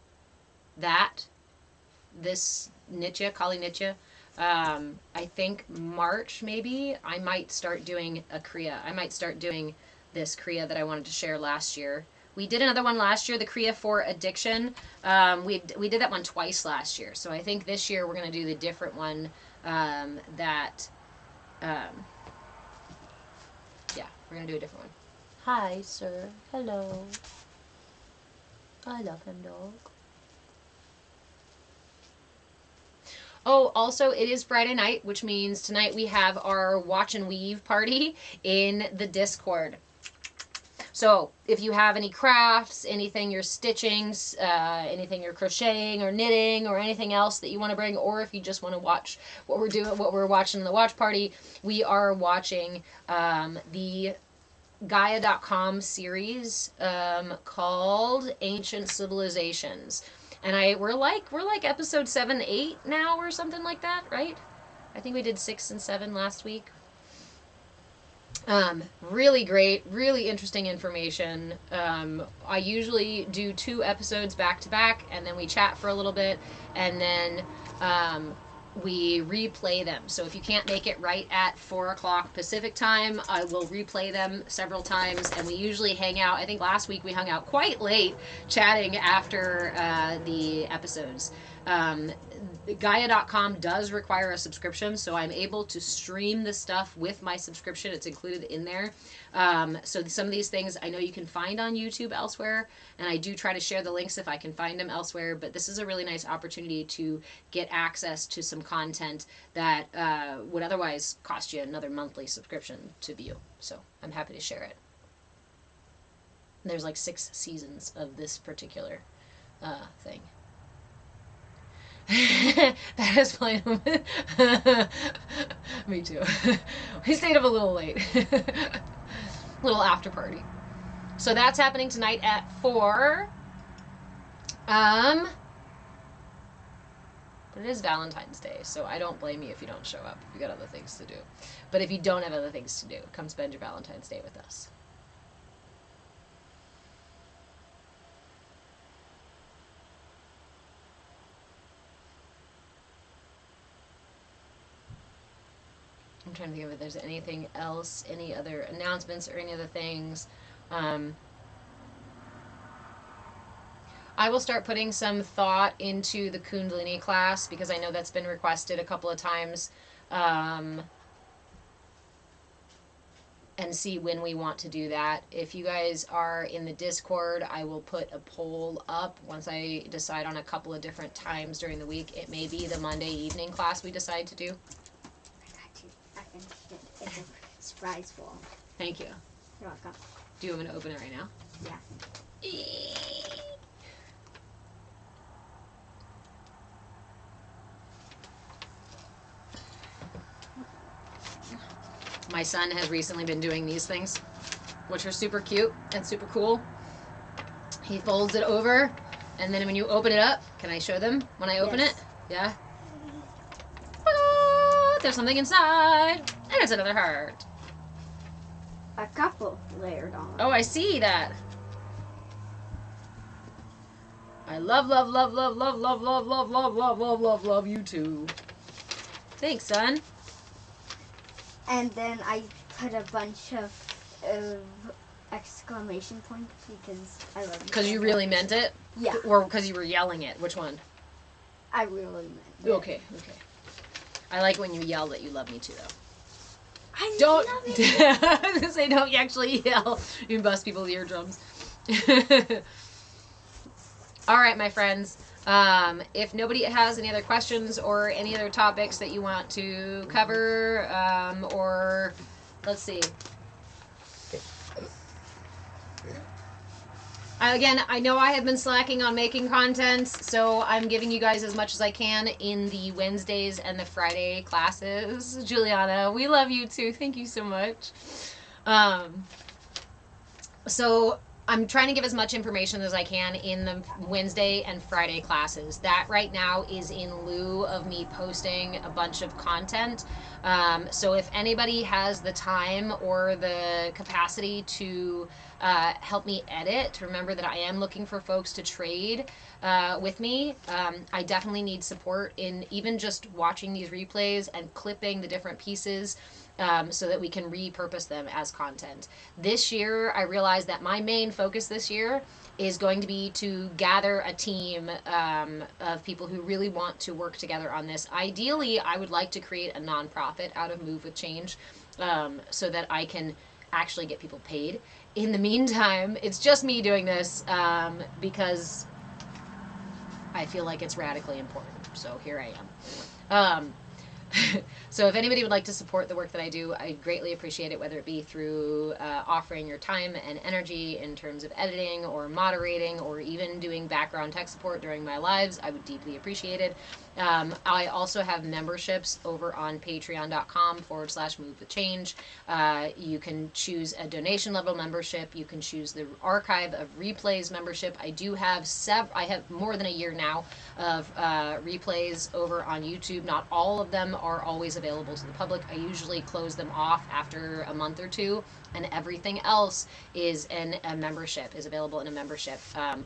this Nitya, Kali Nitya, I think March maybe, I might start doing a Kriya. I might start doing this Kriya that I wanted to share last year. We did another one last year, the Kriya for addiction. We did that one twice last year. So I think this year we're going to do the different one yeah, we're going to do a different one. Hi, sir. Hello. I love him, dog. Oh, also, it is Friday night, which means tonight we have our Watch and Weave party in the Discord. So, if you have any crafts, anything you're stitching, anything you're crocheting or knitting or anything else that you want to bring, or if you just want to watch what we're watching in the watch party, we are watching the CAYA.com series called Ancient Civilizations. And we're like episode 7, 8 now or something like that, right? I think we did 6 and 7 last week. Really great, really interesting information. I usually do 2 episodes back to back, and then we chat for a little bit, and then we replay them. So if you can't make it right at 4 o'clock Pacific time, I will replay them several times, and we usually hang out. I think last week we hung out quite late chatting after the episodes. CAYA.com does require a subscription, so I'm able to stream the stuff with my subscription. It's included in there. So some of these things I know you can find on YouTube elsewhere, and I do try to share the links if I can find them elsewhere, but this is a really nice opportunity to get access to some content that would otherwise cost you another monthly subscription to view. So I'm happy to share it. There's like 6 seasons of this particular thing. That is playing. Me too. We stayed up a little late. Little after party. So that's happening tonight at 4. But it is Valentine's Day, so I don't blame you if you don't show up. You got other things to do. But if you don't have other things to do, come spend your Valentine's Day with us. I'm trying to think if there's anything else, any other announcements or any other things. I will start putting some thought into the Kundalini class because I know that's been requested a couple of times, and see when we want to do that. If you guys are in the Discord, I will put a poll up once I decide on a couple of different times during the week. It may be the Monday evening class we decide to do. It's a surprise ball. Thank you. You're welcome. Do you want me to open it right now? Yeah. My son has recently been doing these things, which are super cute and super cool. He folds it over, and then when you open it up, can I show them when I open it? Yeah. Ta-da! There's something inside, and it's another heart. A couple layered on. Oh, I see that. I love, love, love, love, love, love, love, love, love, love, love, love, love you too. Thanks, son. And then I put a bunch of exclamation points because I love it. Because you really meant it? Yeah. Or because you were yelling it? Which one? I really meant it. Okay, okay. I like when you yell that you love me too, though. I Don't. love it. I was gonna say, don't actually yell. You bust people's eardrums. All right, my friends. If nobody has any other questions or any other topics that you want to cover, or let's see. Again, I know I have been slacking on making content, so I'm giving you guys as much as I can in the Wednesdays and the Friday classes. Juliana, we love you too. Thank you so much. So I'm trying to give as much information as I can in the Wednesday and Friday classes. That right now is in lieu of me posting a bunch of content. So if anybody has the time or the capacity to help me edit, remember that I am looking for folks to trade with me. I definitely need support in even just watching these replays and clipping the different pieces. So that we can repurpose them as content. This year, I realized that my main focus this year is going to be to gather a team of people who really want to work together on this. Ideally, I would like to create a nonprofit out of Move with Change so that I can actually get people paid. In the meantime, it's just me doing this because I feel like it's radically important. So here I am. So if anybody would like to support the work that I do, I greatly appreciate it, whether it be through offering your time and energy in terms of editing or moderating or even doing background tech support during my lives. I would deeply appreciate it. I also have memberships over on patreon.com/move with change. You can choose a donation level membership. You can choose the archive of replays membership. I do have I have more than a year now of replays over on YouTube. Not all of them are always available to the public. I usually close them off after a month or two, and everything else is in a membership, is available in a membership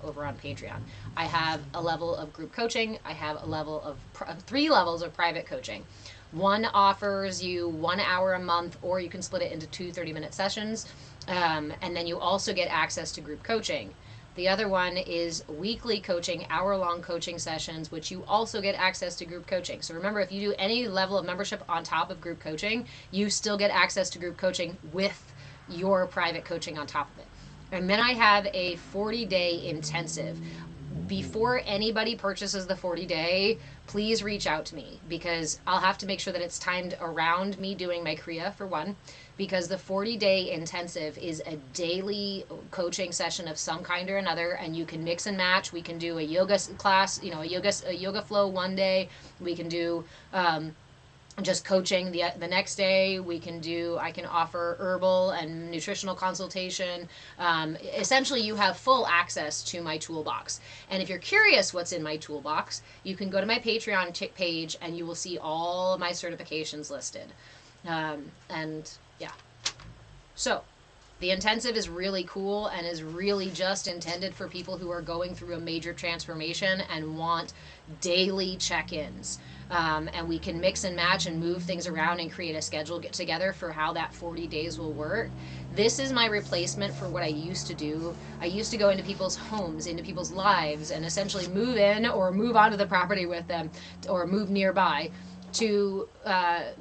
over on Patreon. I have a level of group coaching. I have a level of 3 levels of private coaching. One offers you 1 hour a month, or you can split it into 2 30-minute sessions, and then you also get access to group coaching. The other one is weekly coaching, hour-long coaching sessions, which you also get access to group coaching. So remember, if you do any level of membership on top of group coaching, you still get access to group coaching with your private coaching on top of it. And then I have a 40-day intensive. Before anybody purchases the 40-day, please reach out to me, because I'll have to make sure that it's timed around me doing my Kriya, for one, because the 40-day intensive is a daily coaching session of some kind or another, and you can mix and match. We can do a yoga class, a yoga flow one day. We can do just coaching the next day. I can offer herbal and nutritional consultation. Essentially, you have full access to my toolbox. And if you're curious what's in my toolbox, you can go to my Patreon page and you will see all of my certifications listed. And yeah. So the intensive is really cool and is really just intended for people who are going through a major transformation and want daily check-ins. And we can mix and match and move things around and create a schedule together for how that 40 days will work. This is my replacement for what I used to do. I used to go into people's homes, into people's lives, and essentially move in or move onto the property with them, or move nearby to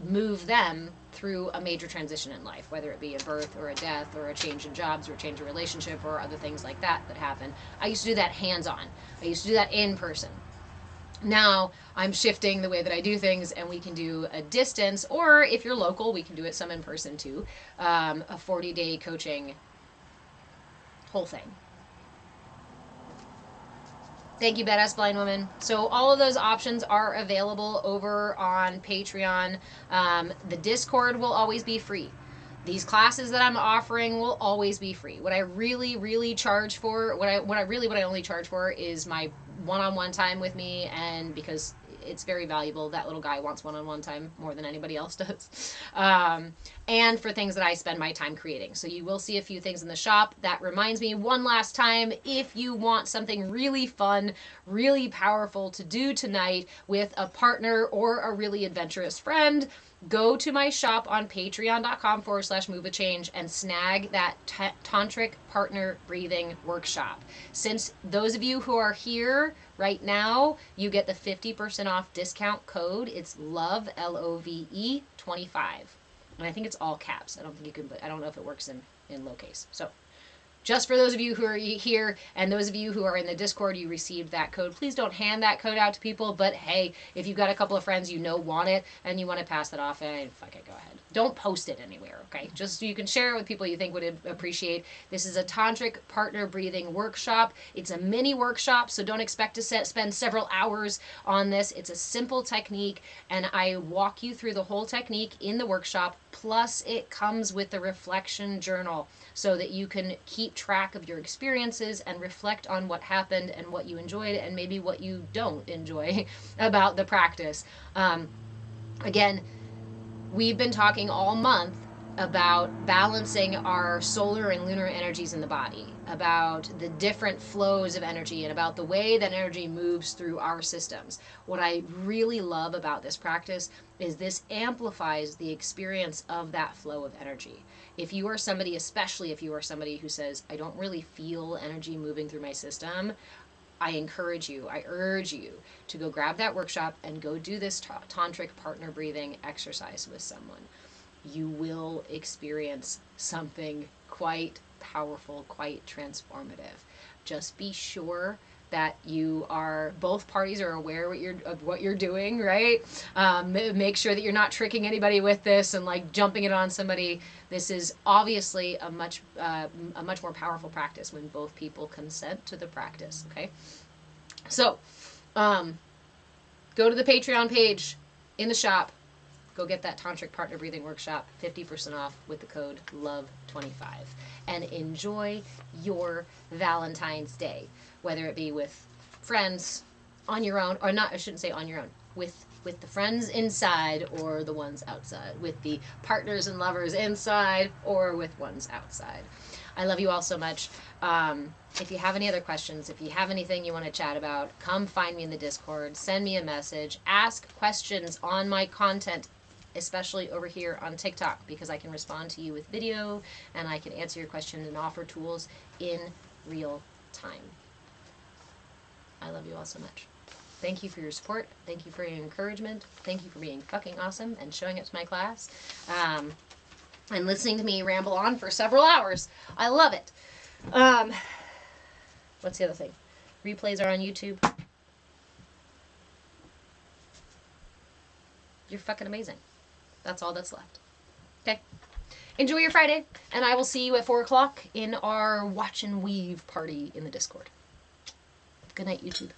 move them through a major transition in life, whether it be a birth or a death or a change in jobs or a change in relationship or other things like that happen. I used to do that hands-on. I used to do that in person. Now I'm shifting the way that I do things, and we can do a distance, or if you're local, we can do it some in person too, a 40-day coaching whole thing. Thank you, Badass Blind Woman. So all of those options are available over on Patreon. The Discord will always be free. These classes that I'm offering will always be free. What I really, really charge for, what I only charge for is my one-on-one time with me, and because it's very valuable. That little guy wants one-on-one time more than anybody else does. And for things that I spend my time creating. So you will see a few things in the shop. That reminds me one last time, if you want something really fun, really powerful to do tonight with a partner or a really adventurous friend, go to my shop on patreon.com/move a change and snag that tantric partner breathing workshop. Since those of you who are here right now, you get the 50% off discount code. It's LOVE, LOVE 25. And I think it's all caps. I don't think you can, but I don't know if it works in lowercase. So just for those of you who are here and those of you who are in the Discord, you received that code. Please don't hand that code out to people, but hey, if you've got a couple of friends you know want it and you want to pass that off, fuck it, go ahead. Don't post it anywhere, okay? Just so you can share it with people you think would appreciate. This is a tantric partner breathing workshop. It's a mini workshop, so don't expect to spend several hours on this. It's a simple technique, and I walk you through the whole technique in the workshop, plus it comes with the reflection journal so that you can keep track of your experiences and reflect on what happened and what you enjoyed and maybe what you don't enjoy about the practice. Again, we've been talking all month about balancing our solar and lunar energies in the body, about the different flows of energy, and about the way that energy moves through our systems. What I really love about this practice is this amplifies the experience of that flow of energy. If you are somebody, especially if you are somebody who says, I don't really feel energy moving through my system, I encourage you, I urge you to go grab that workshop and go do this tantric partner breathing exercise with someone. You will experience something quite powerful, quite transformative. Just be sure that both parties are aware of what you're doing, right? Make sure that you're not tricking anybody with this and like jumping it on somebody. This is obviously a much more powerful practice when both people consent to the practice, okay? So, go to the Patreon page in the shop. Go get that Tantric Partner Breathing Workshop, 50% off with the code LOVE25. And enjoy your Valentine's Day, whether it be with friends, on your own, or not, I shouldn't say on your own, with the friends inside or the ones outside, with the partners and lovers inside or with ones outside. I love you all so much. If you have any other questions, if you have anything you want to chat about, come find me in the Discord, send me a message, ask questions on my content, especially over here on TikTok, because I can respond to you with video and I can answer your questions and offer tools in real time. I love you all so much. Thank you for your support. Thank you for your encouragement. Thank you for being fucking awesome and showing up to my class. And listening to me ramble on for several hours. I love it. What's the other thing? Replays are on YouTube. You're fucking amazing. That's all that's left. Okay. Enjoy your Friday, and I will see you at 4 o'clock in our Watch and Weave party in the Discord. Good night, YouTube.